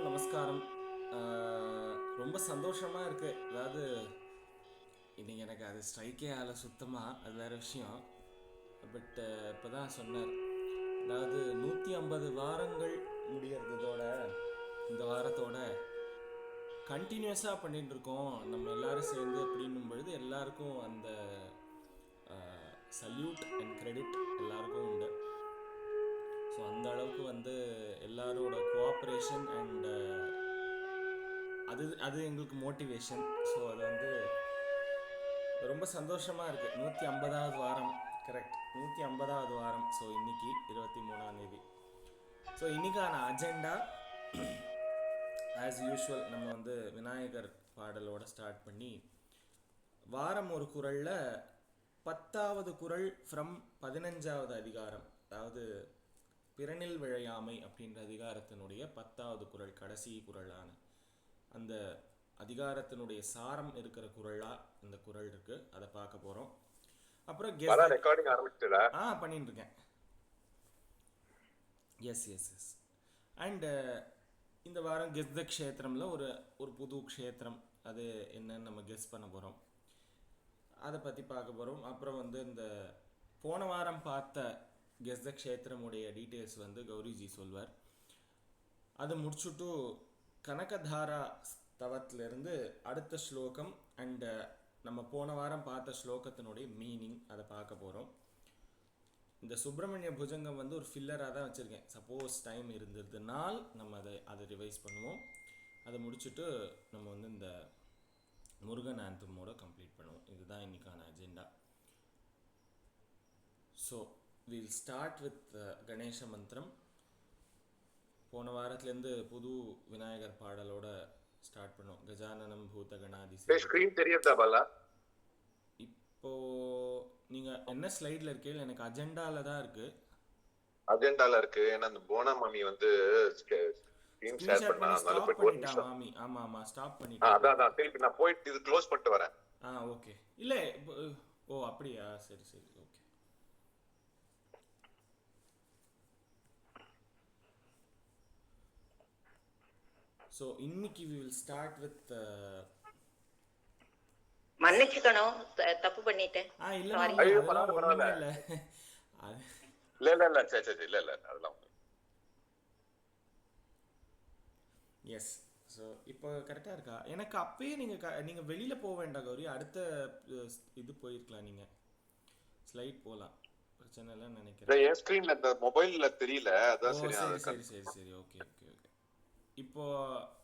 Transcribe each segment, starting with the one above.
எல்லாருக்கும் நமஸ்காரம். ரொம்ப சந்தோஷமாக இருக்குது. அதாவது இன்னைக்கு எனக்கு அது ஸ்ட்ரைக்கே ஆகலை சுத்தமாக, அது வேறு விஷயம். பட் இப்போ தான் சொன்னார். அதாவது 150 வாரங்கள் முடியறதோட இந்த வாரத்தோட கண்டினியூஸாக பண்ணிட்டு இருக்கோம் நம்ம எல்லாரும் சேர்ந்து அப்படின்னும் பொழுது எல்லாருக்கும் அந்த சல்யூட் அண்ட் கிரெடிட் எல்லாருக்கும் உண்டு. ஸோ அந்த அளவுக்கு வந்து எல்லாரோட கோஆப்ரேஷன் அண்ட் அது அது எங்களுக்கு மோட்டிவேஷன். ஸோ அது வந்து ரொம்ப சந்தோஷமாக இருக்குது. 150வது வாரம். கரெக்ட், 150வது வாரம். ஸோ இன்னைக்கு 23ஆம் தேதி. ஸோ இன்னைக்கான அஜெண்டா ஆஸ் யூஷுவல் நம்ம வந்து விநாயகர் பாடலோட ஸ்டார்ட் பண்ணி வாரம் ஒரு குறளில் 10வது குறள் ஃப்ரம் 15வது அதிகாரம், அதாவது பிறனில் விழையாமை அப்படின்ற அதிகாரத்தினுடைய 10வது குறள், கடைசி குறளான அந்த அதிகாரத்தினுடைய சாரம் இருக்கிற குறளா இந்த குறள் இருக்கு, அதை பார்க்க போறோம். அப்புறம் ரெக்கார்டிங் ஆரம்பிச்சிட்டா? பண்ணிட்டு இருக்கேன். S S S. அண்ட் இந்த வாரம் கெஸ் த க்ஷேத்திரம்ல ஒரு ஒரு புது க்ஷேத்திரம், அது என்னன்னு நம்ம கெஸ் பண்ண போகிறோம், அதை பற்றி பார்க்க போகிறோம். அப்புறம் வந்து இந்த போன வாரம் பார்த்த கெஸ் த க்ஷேத்திரமுடைய டீட்டெயில்ஸ் வந்து கௌரிஜி சொல்வார். அதை முடிச்சுட்டு கனகதாரா ஸ்தவத்திலிருந்து அடுத்த ஸ்லோகம் அண்ட் நம்ம போன வாரம் பார்த்த ஸ்லோகத்தினுடைய மீனிங் அதை பார்க்க போகிறோம். இந்த சுப்பிரமணிய புஜங்கம் வந்து ஒரு ஃபில்லராக தான் வச்சுருக்கேன். சப்போஸ் டைம் இருந்ததுனால் நம்ம அதை ரிவைஸ் பண்ணுவோம். அதை முடிச்சுட்டு நம்ம வந்து இந்த முருகன் ஆந்தமோட கம்ப்ளீட் பண்ணுவோம். இதுதான் இன்னைக்கான agenda. So will start with Ganesha மந்திரம். போன வாரத்துலேருந்து புது விநாயகர் பாடலோட ஸ்டார்ட் பண்ணோம். கஜானனம் பூத கணாதி. ஸ்கிரீன் தெரியுதா பாலா? இப்போ நீங்க என்ன ஸ்லைட்ல இருக்கீங்க? எனக்கு அஜெண்டால தான் இருக்கு. அஜெண்டால இருக்கு. ஏன்னா அந்த போனா மாமி வந்து ஸ்கிரீன் ஷேர் பண்ணா, அதனால போய் ஒரு நிமிஷம். மாமி ஆமா ஆமா ஸ்டாப் பண்ணிட்டேன். அதான் திருப்பி நான் போயிட்டு இது க்ளோஸ் பண்ணிட்டு வரேன். ஓகே. இல்ல ஓ அப்படியா, சரி சரி ஓகே. ஸோ இன்னைக்கு we will start with மன்னிச்சுக்கணும், தப்பு பண்ணிட்டேன். இல்ல அதெல்லாம் ஒண்ணுமே இல்ல. இல்ல சரி இல்ல அதெல்லாம். எஸ். ஸோ இப்போ கரெக்டாக இருக்கா? எனக்கு அப்பயே நீங்கள் வெளியில் போக வேண்டாம் கௌரி, அடுத்த இது போயிருக்கலாம், நீங்கள் ஸ்லைட் போகலாம், பிரச்சனை இல்லைன்னு நினைக்கிறேன். என் ஸ்க்ரீனில் இந்த மொபைலில் தெரியல, அதான். சரி சரி சரி சரி ஓகே ஓகே ஓகே. இப்போ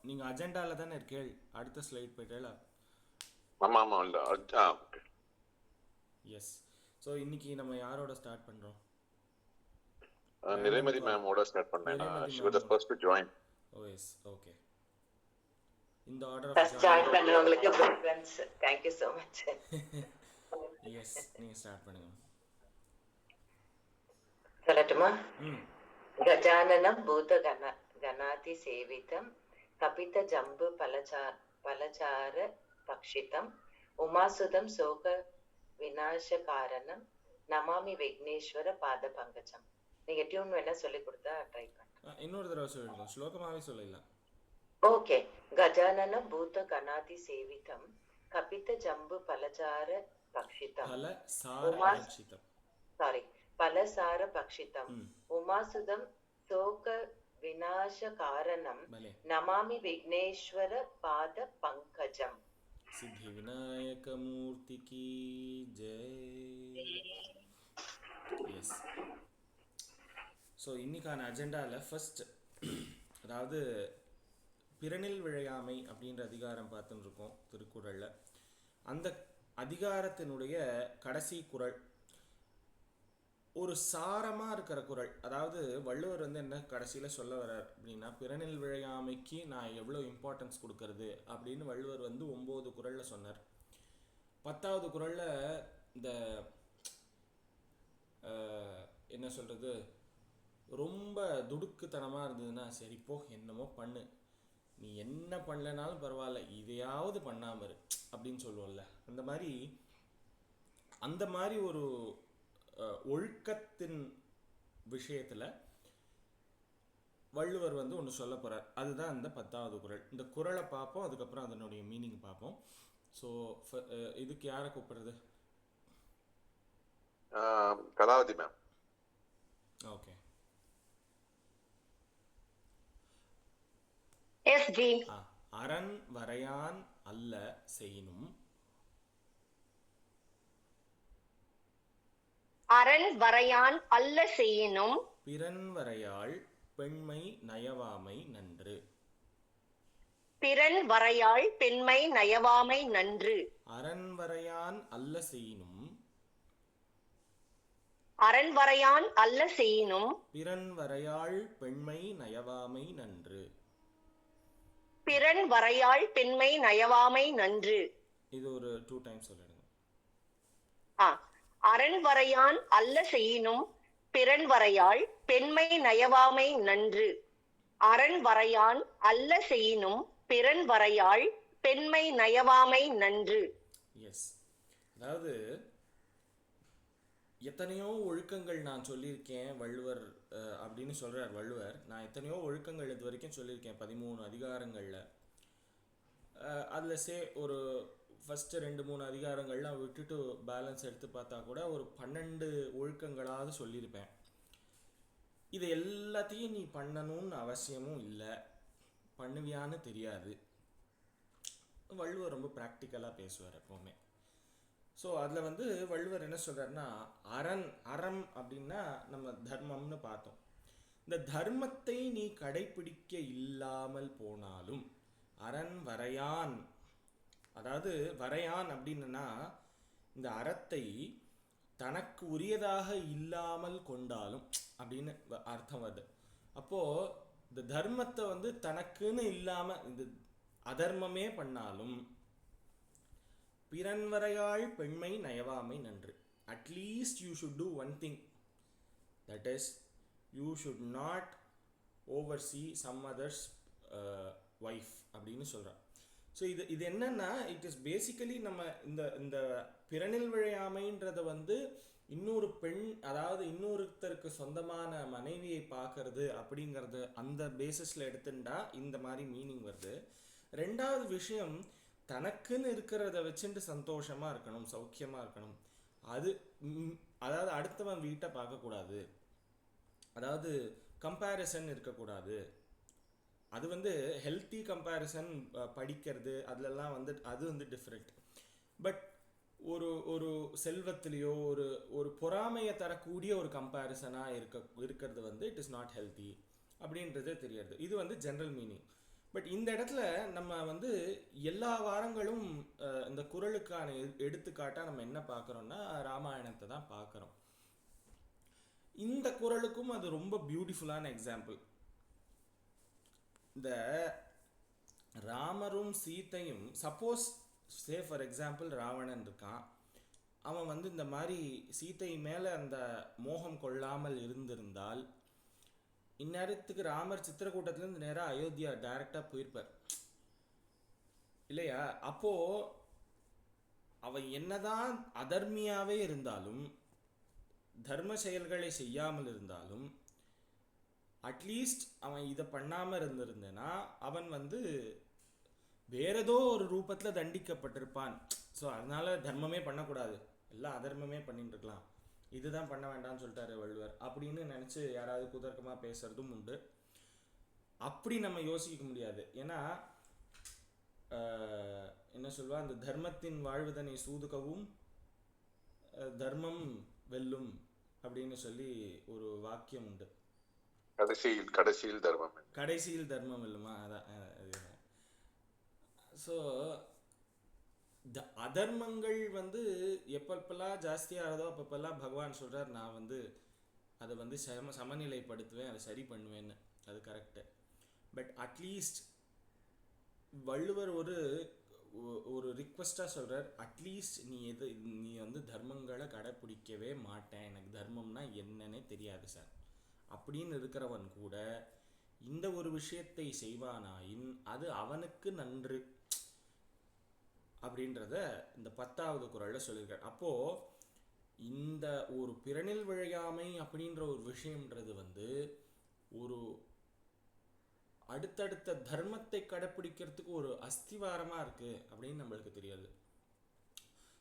நீங்கள் அஜெண்டாவில் தானே இருக்கேள், அடுத்த ஸ்லைட் போயிட்டேளா? ஆமாம் இல்லை. ஓகே. எஸ். ஸோ இன்னைக்கு நம்ம யாரோட ஸ்டார்ட் பண்ணுறோம்? நிறைமதி மேமோட ஸ்டார்ட் பண்ணேன். she was the first to join. Oh yes okay. இந்த ஆர்டர் ஃபர்ஸ்ட் ஜாயின் பண்ணவங்களுக்கு preference. Thank you so much. Yes, நீங்க ஸ்டார்ட் பண்ணுங்க. சொல்லட்டுமா? கஜானனம் பூத கணாதி சேவிதம் கபித ஜம்பு பலச்சார பக்ஷிதம் உமாசுதம் சோக விநாச காரணம் நமாமி விக்னேஸ்வர பாத பங்கஜம். நீங்க டியூன் வேணா சொல்லி கொடுத்தா ட்ரை பண்ணேன். இன்னொரு தடவை சொல்லிடுங்க, ஸ்லோகமாவே சொல்லலாம். ஓகே. கஜானனம் பூத கணாதி சேவிதம் கபித ஜம்பு பலசார பக்ஷிதம் பலசார பக்ஷிதம் உமாசுதம் சோக விநாச காரணம் நமாமி விக்னேஸ்வர பாத பங்கஜம். சித்தி விநாயக மூர்த்தி கி ஜெய். எஸ். ஸோ இன்னைக்கான அஜெண்டாவில் ஃபர்ஸ்ட், அதாவது பிறனில் விழையாமை அப்படின்ற அதிகாரம் பார்த்துன்னு இருக்கோம் திருக்குறளில். அந்த அதிகாரத்தினுடைய கடைசி குறள் ஒரு சாரமாக இருக்கிற குறள். அதாவது வள்ளுவர் வந்து என்ன கடைசியில் சொல்ல வர்றார் அப்படின்னா, பிறனில் விழையாமைக்கு நான் எவ்வளோ இம்பார்ட்டன்ஸ் கொடுக்கறது அப்படின்னு வள்ளுவர் வந்து 9 குறளில் சொன்னார். 10வது குறளில் இந்த என்ன சொல்கிறது, ரொம்ப துடுக்குத்தனமாக இருந்ததுன்னா சரி போ என்னமோ பண்ணு, நீ என்ன பண்ணலனாலும் பரவாயில்ல இதையாவது பண்ணாம இரு அப்படின்னு சொல்லுவோம்ல, அந்த மாதிரி ஒரு ஒழுக்கத்தின் விஷயத்தில் வள்ளுவர் வந்து ஒன்று சொல்ல போகிறார். அதுதான் இந்த 10வது குறள். இந்த குறளை பார்ப்போம், அதுக்கப்புறம் அதனுடைய மீனிங் பார்ப்போம். ஸோ இதுக்கு யாரை கூப்பிடுறது? கலாவதி மேம். ஓகே. எஸ்ஜி. அரண் வரையான் அல்ல செய்யினும். அரண் வரையான் அல்ல செய்யினும். பிறன் வரையாள் பெண்மை நயவாமை நன்று. பிறன் வரையாள் பெண்மை நயவாமை நன்று. அரண் வரையான் அல்ல செய்யினும். அரண் வரையான் அல்ல செய்யினும். பிறன் வரையாள் பெண்மை நயவாமை நன்று. பிறன் வரையாள் பெண்மை நயவாமை நன்று. இது ஒரு 2 டைம்ஸ் சொல்லிடுங்க. அரண் வரையான் அல்ல செய்யினும் பிறன் வரையாள் பெண்மை நயவாமை நன்று. அரண் வரையான் அல்ல செய்யினும் பிறன் வரையாள் பெண்மை நயவாமை நன்று. எஸ், அதாவது எத்தனையோ ஒழுக்கங்கள் நான் சொல்லியிருக்கேன் வள்ளுவர் அப்படின்னு சொல்கிறார் வள்ளுவர். நான் எத்தனையோ ஒழுக்கங்கள் இது வரைக்கும் சொல்லியிருக்கேன் 13 அதிகாரங்களில். அதில் ஒரு ஃபஸ்ட்டு 2-3 அதிகாரங்கள்லாம் விட்டுட்டு பேலன்ஸ் எடுத்து பார்த்தா கூட ஒரு 12 ஒழுக்கங்களாவது சொல்லியிருப்பேன். இது எல்லாத்தையும் நீ பண்ணணும்னு அவசியமும் இல்லை, பண்ணுவியான்னு தெரியாது. வள்ளுவர் ரொம்ப ப்ராக்டிக்கலாக பேசுவார் எப்போவுமே. ஸோ அதில் வந்து வள்ளுவர் என்ன சொல்கிறாருன்னா, அறம் அப்படின்னா நம்ம தர்மம்னு பார்த்தோம். இந்த தர்மத்தை நீ கடைப்பிடிக்க இல்லாமல் போனாலும் அரண் வரையான், அதாவது வரையான் அப்படின்னா இந்த அறத்தை தனக்கு உரியதாக இல்லாமல் கொண்டாலும் அப்படின்னு அர்த்தம் வருது. அப்போது இந்த தர்மத்தை வந்து தனக்குன்னு இல்லாமல் இந்த அதர்மமே பண்ணாலும் பிறன் வரையாள் பெண்மை நயவாமை நன்று. At least you should do one thing, that is you should not oversee some others wife அப்படின்னு சொல்கிறான். ஸோ இது என்னன்னா, இட் இஸ் பேசிக்கலி நம்ம இந்த பிறனில் விழையாமைன்றதை வந்து இன்னொரு பெண், அதாவது இன்னொருத்தருக்கு சொந்தமான மனைவியை பார்க்கறது அப்படிங்கிறது அந்த பேசிஸில் எடுத்துட்டா இந்த மாதிரி மீனிங் வருது. ரெண்டாவது விஷயம், தனக்குன்னு இருக்கிறத வச்சுட்டு சந்தோஷமாக இருக்கணும், சௌக்கியமாக இருக்கணும். அதாவது அடுத்தவன் வீட்டை பார்க்கக்கூடாது, அதாவது கம்பேரிசன் இருக்கக்கூடாது. அது வந்து ஹெல்த்தி கம்பேரிசன் படிக்கிறது அதுலலாம் வந்து அது வந்து டிஃப்ரெண்ட். பட் ஒரு செல்வத்திலேயோ ஒரு பொறாமையை தரக்கூடிய ஒரு கம்பேரிசனாக இருக்கிறது வந்து இட் இஸ் நாட் ஹெல்த்தி அப்படின்றது தெரியாது. இது வந்து ஜென்ரல் மீனிங். பட் இந்த இடத்துல நம்ம வந்து எல்லா வாரங்களும் இந்த குறளுக்கான எடுத்துக்காட்டாக நம்ம என்ன பார்க்குறோம்னா ராமாயணத்தை தான் பார்க்குறோம். இந்த குறளுக்கும் அது ரொம்ப பியூட்டிஃபுல்லான எக்ஸாம்பிள். இந்த ராமரும் சீத்தையும், suppose say for example Ravanan இருக்கான், அவன் வந்து இந்த மாதிரி சீத்தை மேலே அந்த மோகம் கொள்ளாமல் இருந்திருந்தால் இந்நேரத்துக்கு ராமர் சித்திரக்கூட்டத்துலேருந்து நேராக அயோத்தியா டைரெக்டாக போயிருப்பார் இல்லையா? அப்போது அவன் என்னதான் அதர்மியாவே இருந்தாலும், தர்ம செயல்களை செய்யாமல் இருந்தாலும், அட்லீஸ்ட் அவன் இதை பண்ணாமல் இருந்திருந்தேன்னா அவன் வந்து வேற ஏதோ ஒரு ரூபத்தில் தண்டிக்கப்பட்டிருப்பான். ஸோ அதனால தர்மமே பண்ணக்கூடாது, எல்லாம் அதர்மமே பண்ணிட்டு இருக்கலாம், இதுதான் பண்ண வேண்டாம்னு சொல்லிட்டாரு வள்ளுவர் அப்படின்னு நினச்சி யாராவது குதர்க்கமாக பேசுறதும் உண்டு. அப்படி நம்ம யோசிக்க முடியாது. ஏன்னா என்ன சொல்வா, அந்த தர்மத்தின் வாழ்வதனை சூதுகவும் தர்மம் வெல்லும் அப்படின்னு சொல்லி ஒரு வாக்கியம் உண்டு. கடைசியில் தர்மம் வெல்லுமா? அதான். ஸோ அதர்மங்கள் வந்து எப்பப்பெல்லாம் ஜாஸ்தியாகிறதோ அப்பப்பெல்லாம் பகவான் சொல்கிறார், நான் வந்து அதை வந்து சமநிலைப்படுத்துவேன், அதை சரி பண்ணுவேன்னு. அது கரெக்டு. பட் அட்லீஸ்ட் வள்ளுவர் ஒரு ரிக்வெஸ்ட்டாக சொல்கிறார், அட்லீஸ்ட் நீ வந்து தர்மங்களை கடைப்பிடிக்கவே மாட்டேன், எனக்கு தர்மம்னா என்னன்னே தெரியாது சார் அப்படின்னு இருக்கிறவன் கூட இந்த ஒரு விஷயத்தை செய்வானாயின் அது அவனுக்கு நன்று அப்படின்றத இந்த 10வது குறளில் சொல்லியிருக்கார். அப்போது இந்த ஒரு பிறனில் விழையாமை அப்படின்ற ஒரு விஷயம்ன்றது வந்து ஒரு அடுத்தடுத்த தர்மத்தை கடைப்பிடிக்கிறதுக்கு ஒரு அஸ்திவாரமாக இருக்குது அப்படின்னு நம்மளுக்கு தெரியாது.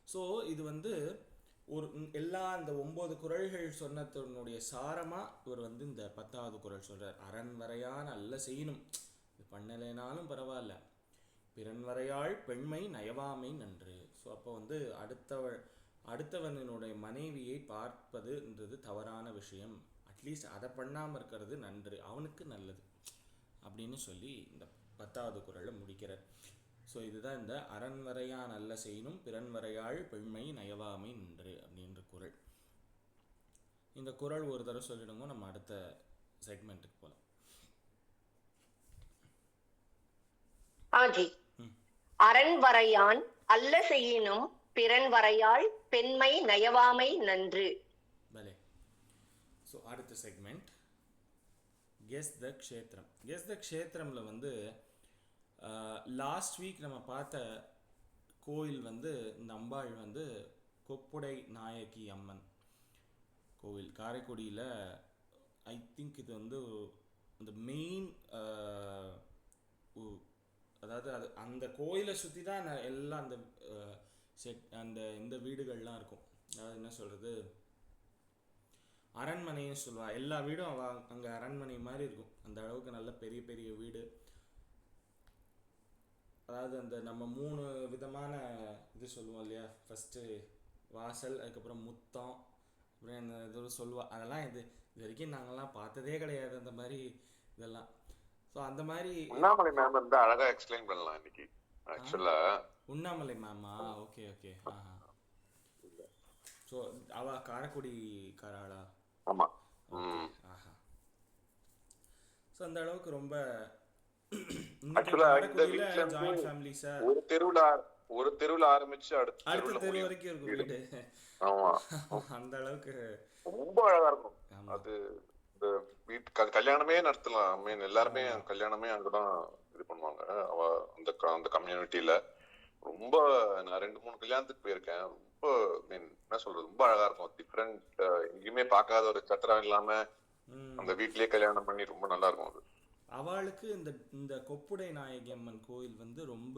ஸோ இது வந்து ஒரு எல்லா இந்த 9 குறள்கள் சொன்னதனுடைய சாரமாக இவர் வந்து இந்த 10வது குறள் சொல்கிறார். அரண் வரையான் அல்ல செய்யணும், இது பண்ணலைனாலும் பரவாயில்ல, பிறன் வரையாள் பெண்மை நயவாமை நன்று. ஸோ அப்போ வந்து அடுத்தவனுடைய மனைவியை பார்ப்பதுன்றது தவறான விஷயம், அட்லீஸ்ட் அதை பண்ணாமல் இருக்கிறது நன்று, அவனுக்கு நல்லது அப்படின்னு சொல்லி இந்த 10வது குறளை முடிக்கிறார். ஸோ இதுதான் இந்த அரண் வரையான் அல்ல செய்யணும் பிறன் வரையாள் பெண்மை நயவாமை நின்று அப்படின்ற குறள். இந்த குறள் ஒரு தடவை சொல்லிடுங்க, நம்ம அடுத்த செக்மெண்ட்டுக்கு போகலாம். ஆஜி. அரண் வரையான் அல்ல செய்யினும் பிறன் வரையாள் பெண்மை நயவாமை நன்று. பலே. ஸோ அடுத்த செக்மெண்ட் கெஸ் த க்ஷேத்திரம். கெஸ் த க்ஷேத்திரம்ல வந்து லாஸ்ட் வீக் நம்ம பார்த்த கோயில் வந்து இந்த அம்பாள் வந்து கொப்புடை நாயகி அம்மன் கோவில் காரைக்குடியில். ஐ திங்க் இது வந்து இந்த மெயின், அதாவது அது அந்த கோயிலை சுற்றி தான் எல்லாம் அந்த அந்த இந்த வீடுகள்லாம் இருக்கும். அதாவது என்ன சொல்கிறது, அரண்மனைன்னு சொல்லுவா. எல்லா வீடும் அங்கே அரண்மனை மாதிரி இருக்கும், அந்த அளவுக்கு நல்ல பெரிய பெரிய வீடு. அதாவது அந்த நம்ம 3 விதமான இது சொல்லுவோம் இல்லையா, ஃபஸ்ட்டு வாசல், அதுக்கப்புறம் முத்தம், அப்புறம் என்ன இது சொல்லுவாள், அதெல்லாம் இது வரைக்கும் நாங்கள்லாம் பார்த்ததே கிடையாது அந்த மாதிரி இதெல்லாம். ஸோ அந்த மாதிரி உண்ணாமலை மேம் வந்து அழகாக எக்ஸ்பிளைன் பண்ணலாம் இன்னைக்கு ஆக்சுவலாக. உண்ணாமலை மேமா? Okay okay. ஆஹா. ஸோ அவ காரைக்குடிக்காராளா? ஆமாம். ஆஹா. ஸோ அந்த அளவுக்கு ரொம்ப ஒரு தெருவுல ஆரம்பிச்சு அடுத்த தெரு வரைக்கும் இருக்கும் வீடு. ஆமா, அந்த அளவுக்கு ரொம்ப அழகா இருக்கும். அது இந்த வீட்டு கல்யாணமே நடத்தலாம். மீன் எல்லாருமே கல்யாணமே அங்கதான் இது பண்ணுவாங்க. அந்த கம்யூனிட்டியில ரொம்ப நான் 2-3 கல்யாணத்துக்கு போயிருக்கேன். ரொம்ப மீன் என்ன சொல்றது, ரொம்ப அழகா இருக்கும். டிஃப்ரெண்ட், எங்கேயுமே பார்க்காத ஒரு சத்திரம் இல்லாம அந்த வீட்லயே கல்யாணம் பண்ணி ரொம்ப நல்லா இருக்கும். அது அவளுக்கு இந்த கொப்புடை நாயகி அம்மன் கோயில் வந்து ரொம்ப,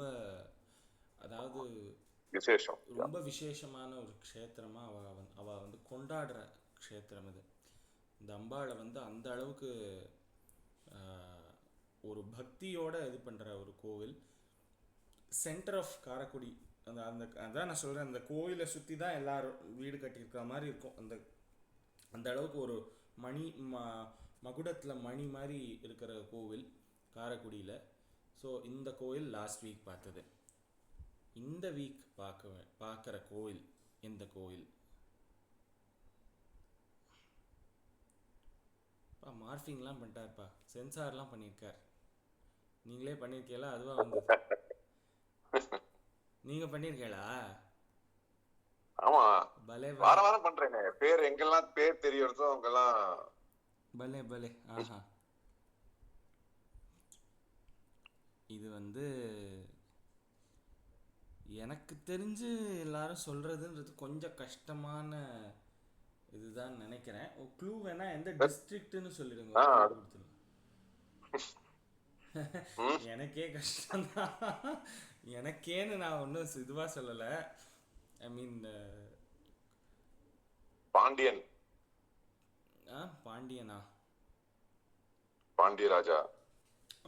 அதாவது விசேஷம், ரொம்ப விசேஷமான ஒரு க்ஷேத்திரமா அவ வந்து கொண்டாடுற க்ஷேத்திரம் இது. இந்த அம்பாளை வந்து அந்த அளவுக்கு ஒரு பக்தியோட இது பண்ற ஒரு கோவில். Centre of Karaikudi. அதான் நான் சொல்றேன், அந்த கோயிலை சுற்றி தான் எல்லாரும் வீடு கட்டியிருக்கிற மாதிரி இருக்கும். அந்த அளவுக்கு ஒரு மணி மகுடத்தில் மணி மாதிரி இருக்கிற கோவில் காரைக்குடியில். ஸோ இந்த கோயில் லாஸ்ட் வீக் பார்த்தது. இந்த வீக் பார்க்குற கோயில் எந்த கோயில்? மார்ஃபிங்லாம் பண்ணிட்டார்ப்பா, சென்சார்லாம் பண்ணியிருக்கார். நீங்களே பண்ணியிருக்கீங்களா? அதுவா வந்து நீங்க பண்ணியிருக்கீங்களா? ஆமா, பலே வாரம் வாரம் பண்றேனே. பேர் எங்கெல்லாம் பேர் தெரியறதோ அவங்கெல்லாம் பலே பலே. ஆஹா. இது வந்து எனக்கு தெரிஞ்சு எல்லாரும் சொல்றதுன்றது கொஞ்சம் கஷ்டமான இதுதான் நினைக்கிறேன். க்ளூ வேணா எந்த டிஸ்ட்ரிக்ட்னு சொல்லிடுங்க. எனக்கே கஷ்டம்தான். எனக்கேன்னு நான் ஒன்றும் இதுவா சொல்லலை. ஐ மீன் பாண்டியன். பாண்டியனா? பாண்டியராஜா.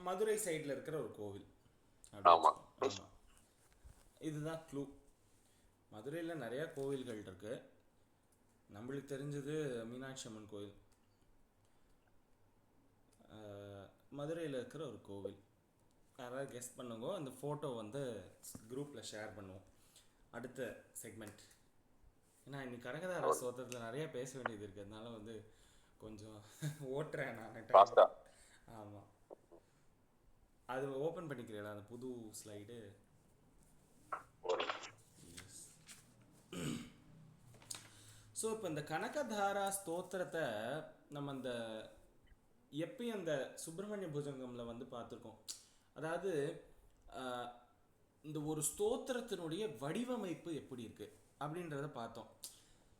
மதுரை சைடில் இருக்கிற ஒரு கோவில். ஆமா, இதுதான் க்ளூ. மதுரையில் நிறையா கோவில்கள் இருக்கு. நம்மளுக்கு தெரிஞ்சது மீனாட்சி அம்மன் கோயில், மதுரையில் இருக்கிற ஒரு கோவில். யாராவது கெஸ் பண்ணுங்க. அந்த ஃபோட்டோ வந்து குரூப்பில் ஷேர் பண்ணுவோம் அடுத்த செக்மெண்ட். ஏன்னா இன்னைக்கு கனகதார ஸ்தோத்திரத்தில் நிறைய பேச வேண்டியது இருக்குது, அதனால வந்து கொஞ்சம் ஓட்டுறேன் நான். ஆமாம், அது ஓப்பன் பண்ணிக்கிறீங்களா அந்த புது ஸ்லைடு? ஸோ இப்போ இந்த கனகதாரா ஸ்தோத்திரத்தை நம்ம அந்த எப்பயும் அந்த சுப்பிரமணிய புஜங்கம்ல வந்து பார்த்துருக்கோம். அதாவது இந்த ஒரு ஸ்தோத்திரத்தினுடைய வடிவமைப்பு எப்படி இருக்கு அப்படின்றத பார்த்தோம்.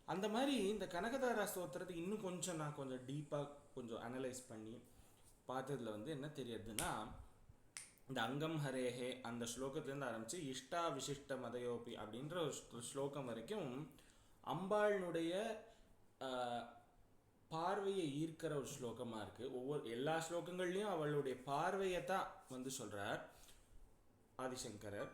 அந்த மாதிரி இந்த கனகதாரா ஸ்தோத்திரத்தை இன்னும் கொஞ்சம் நான் கொஞ்சம் டீப்பாக கொஞ்சம் அனலைஸ் பண்ணி பார்த்ததுல வந்து என்ன தெரியுதுன்னா, இந்த அங்கம் ஹரேஹே அந்த ஸ்லோகத்துலேருந்து ஆரம்பித்து இஷ்டா விசிஷ்ட மதயோபி அப்படின்ற ஒரு ஸ்லோகம் வரைக்கும் அம்பாளுடைய பார்வையை ஈர்க்கிற ஒரு ஸ்லோகமாக இருக்குது. எல்லா ஸ்லோகங்கள்லையும் அவளுடைய பார்வையை தான் வந்து சொல்கிறார் ஆதிசங்கரர்.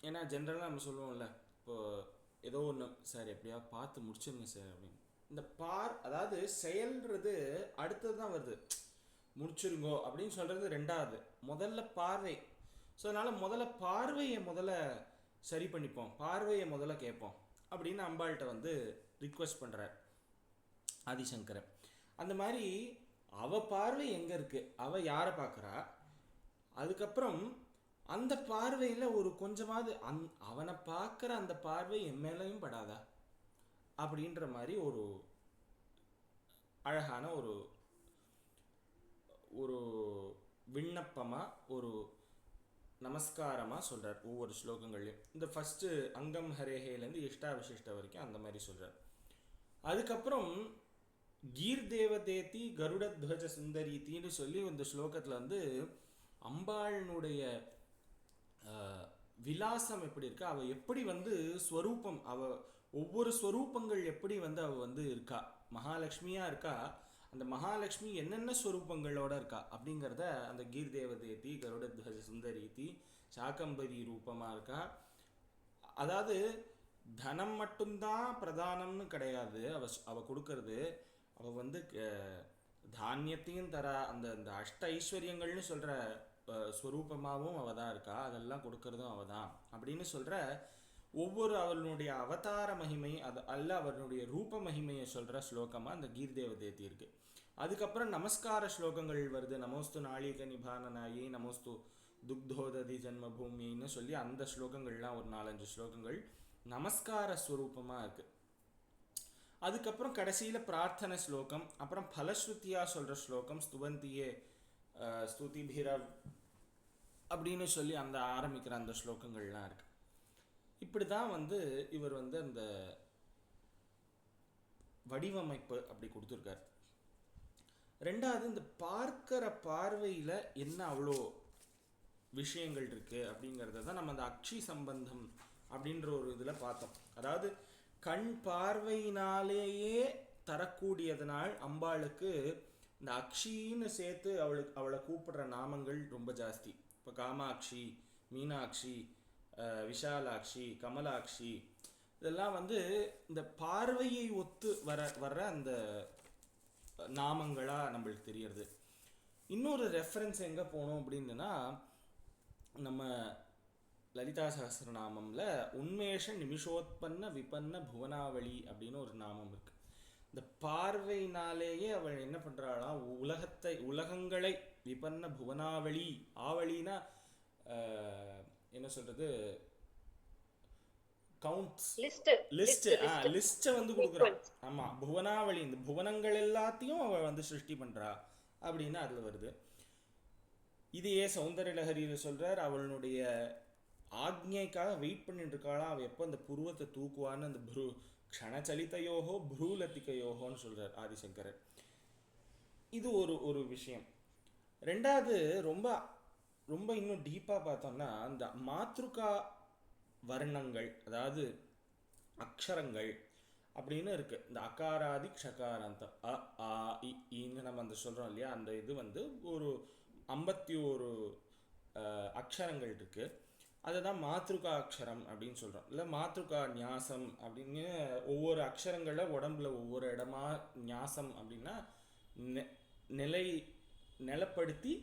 ஏன்னா ஜென்ரலாக நம்ம சொல்லுவோம்ல, இப்போது ஏதோ ஒன்று சார் எப்படியாவது பார்த்து முடிச்சிருங்க சார் அப்படின்னு. இந்த அதாவது செயல்ன்றது அடுத்தது தான் வருது. முடிச்சிருங்கோ அப்படின்னு சொல்கிறது ரெண்டாவது, முதல்ல பார்வை. ஸோ அதனால் முதல்ல பார்வையை சரி பண்ணிப்போம், பார்வையை முதல்ல கேட்போம் அப்படின்னு அம்பாள்கிட்ட வந்து ரிக்வெஸ்ட் பண்ணுறார் ஆதிசங்கரன். அந்த மாதிரி அவள் பார்வை எங்கே இருக்குது, அவள் யாரை பார்க்குறா, அதுக்கப்புறம் அந்த பார்வையில் ஒரு கொஞ்சமாவது அவனை பார்க்குற அந்த பார்வை என் மேலேயும் படாதா அப்படின்ற மாதிரி ஒரு அழகான ஒரு விண்ணப்பமாக ஒரு நமஸ்காரமாக சொல்கிறார் ஒவ்வொரு ஸ்லோகங்கள்லையும். இந்த ஃபஸ்ட்டு அங்கம் ஹரேஹேலேருந்து இஷ்டா விசிஷ்ட வரைக்கும் அந்த மாதிரி சொல்கிறார். அதுக்கப்புறம் கீர் தேவதேதி கருடத்வஜ சுந்தரீத்தின்னு சொல்லி இந்த ஸ்லோகத்தில் வந்து அம்பாளினுடைய விலாசம் எப்படி இருக்கா, அவள் எப்படி வந்து ஸ்வரூபம், அவள் ஒவ்வொரு ஸ்வரூபங்கள் எப்படி வந்து அவள் வந்து இருக்கா, மகாலட்சுமியாக இருக்கா, அந்த மகாலட்சுமி என்னென்ன ஸ்வரூபங்களோட இருக்கா அப்படிங்கிறத அந்த கீர் தேவதேதி கருடத்வஜ சுந்தரீதி சாக்கம்பரி ரூபமாக இருக்கா. அதாவது தனம் மட்டும்தான் பிரதானம்னு கிடையாது அவள் கொடுக்கறது. அவள் வந்து தானியத்தையும் தரா, அந்த அஷ்ட ஐஸ்வர்யங்கள்னு சொல்கிற ஸ்வரூபமாகவும் அவள் தான் இருக்கா, அதெல்லாம் கொடுக்கறதும் அவள் தான் அப்படின்னு சொல்கிற ஒவ்வொரு அவளுடைய அவதார மகிமை அவளுடைய ரூப மகிமையை சொல்கிற ஸ்லோகமாக அந்த கீர் தேவதேதி இருக்குது. அதுக்கப்புறம் நமஸ்கார ஸ்லோகங்கள் வருது. நமோஸ்து நாளிக நிபானனாயி, நமோஸ்து துக்தோததி ஜன்மபூமின்னு சொல்லி அந்த ஸ்லோகங்கள்லாம் ஒரு 4-5 ஸ்லோகங்கள் நமஸ்கார ஸ்வரூபமாக இருக்குது. அதுக்கப்புறம் கடைசியில் பிரார்த்தனை ஸ்லோகம், அப்புறம் பலஸ்ருத்தியாக சொல்கிற ஸ்லோகம் ஸ்துவந்தியே ஸ்துதிபிரவ் அப்படின்னு சொல்லி அந்த ஆரம்பிக்கிற அந்த ஸ்லோகங்கள்லாம் இருக்குது. இப்படி தான் வந்து இவர் வந்து அந்த வடிவமைப்பு அப்படி கொடுத்துருக்கார். ரெண்டாவது, இந்த பார்க்கிற பார்வையில் என்ன அவ்வளோ விஷயங்கள் இருக்குது அப்படிங்கிறத தான் நம்ம அந்த அக்ஷி சம்பந்தம் அப்படின்ற ஒரு இதில் பார்த்தோம். அதாவது கண் பார்வையினாலேயே தரக்கூடியதனால் அம்பாளுக்கு இந்த அக்ஷின்னு சேர்த்து அவளை கூப்பிடுற நாமங்கள் ரொம்ப ஜாஸ்தி. இப்போ காமாட்சி, மீனாட்சி, விஷாலாட்சி, கமலாட்சி, இதெல்லாம் வந்து இந்த பார்வையை ஒத்து வர்ற அந்த நாமங்களாக நம்மளுக்கு தெரியறது. இன்னொரு ரெஃபரன்ஸ் எங்கே போனோம் அப்படின்னா, நம்ம லலிதா சஹஸ்ரநாமம்ல உன்மேஷ நிமிஷோத்பன்ன விபன்ன புவனாவளி அப்படின்னு ஒரு நாமம் இருக்கு. இந்த பார்வையினாலேயே அவள் என்ன பண்றாளாம், உலகங்களை விபன்ன புவனாவளி, ஆவளினா என்ன சொல்றது, கவுண்ட்ஸ், லிஸ்ட்டை வந்து கொடுக்குறான். ஆமா, புவனாவளி, இந்த புவனங்கள் எல்லாத்தையும் அவள் வந்து சிருஷ்டி பண்றா அப்படின்னு அதுல வருது. இதையே சௌந்தர்ய லஹரியில் சொல்றார். அவளுடைய ஆக்ஞைக்காக வெயிட் பண்ணிட்டு இருக்காளாம், அவள் எப்போ அந்த புருவத்தை தூக்குவான்னு அந்த க்ஷணச்சலிதையோகோ ப்ரூலத்திகையோகோன்னு சொல்றார் ஆதிசங்கரர். இது ஒரு விஷயம். ரெண்டாவது, ரொம்ப ரொம்ப இன்னும் டீப்பாக பார்த்தோம்னா, இந்த மாத்ருகா வர்ணங்கள், அதாவது அக்ஷரங்கள் அப்படின்னு இருக்கு. இந்த அகாராதி க்ஷகாராந்தம் அ ஆ இன்னு நம்ம அந்த சொல்கிறோம் இல்லையா, அந்த இது வந்து ஒரு 51 அக்ஷரங்கள் இருக்கு. அதை தான் மாத்ருகா அக்ஷரம் அப்படின்னு சொல்கிறோம், இல்லை மாத்ருகா நியாசம் அப்படின்னு. ஒவ்வொரு அக்ஷரங்களில் உடம்புல ஒவ்வொரு இடமா நியாசம் அப்படின்னா நிலப்படுத்தி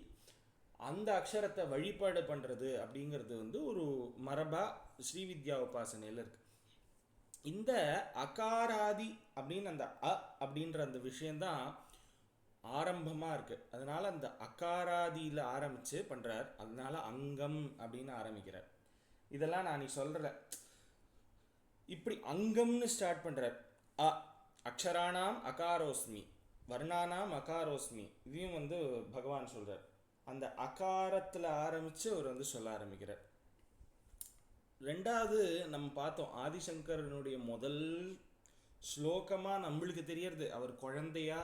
அந்த அக்ஷரத்தை வழிபாடு பண்ணுறது அப்படிங்கிறது வந்து ஒரு மரபாக ஸ்ரீவித்யா உபாசனையில் இருக்கு. இந்த அகாராதி அப்படின்னு அந்த அப்படின்ற அந்த விஷயந்தான் ஆரம்பமாக இருக்குது. அதனால் அந்த அகாராதியில் ஆரம்பித்து பண்ணுறார். அதனால அங்கம் அப்படின்னு ஆரம்பிக்கிறார். இதெல்லாம் நான் நீ சொல்கிறேன், இப்படி அங்கம்னு ஸ்டார்ட் பண்ணுறார். அக்ஷராணாம் அகாரோஸ்மி, வர்ணானாம் அகாரோஸ்மி, இதையும் வந்து பகவான் சொல்கிறார். அந்த அகாரத்தில் ஆரம்பித்து அவர் வந்து சொல்ல ஆரம்பிக்கிறார். ரெண்டாவது, நம்ம பார்த்தோம் ஆதிசங்கரனுடைய முதல் ஸ்லோகமாக நம்மளுக்கு தெரியறது, அவர் குழந்தையா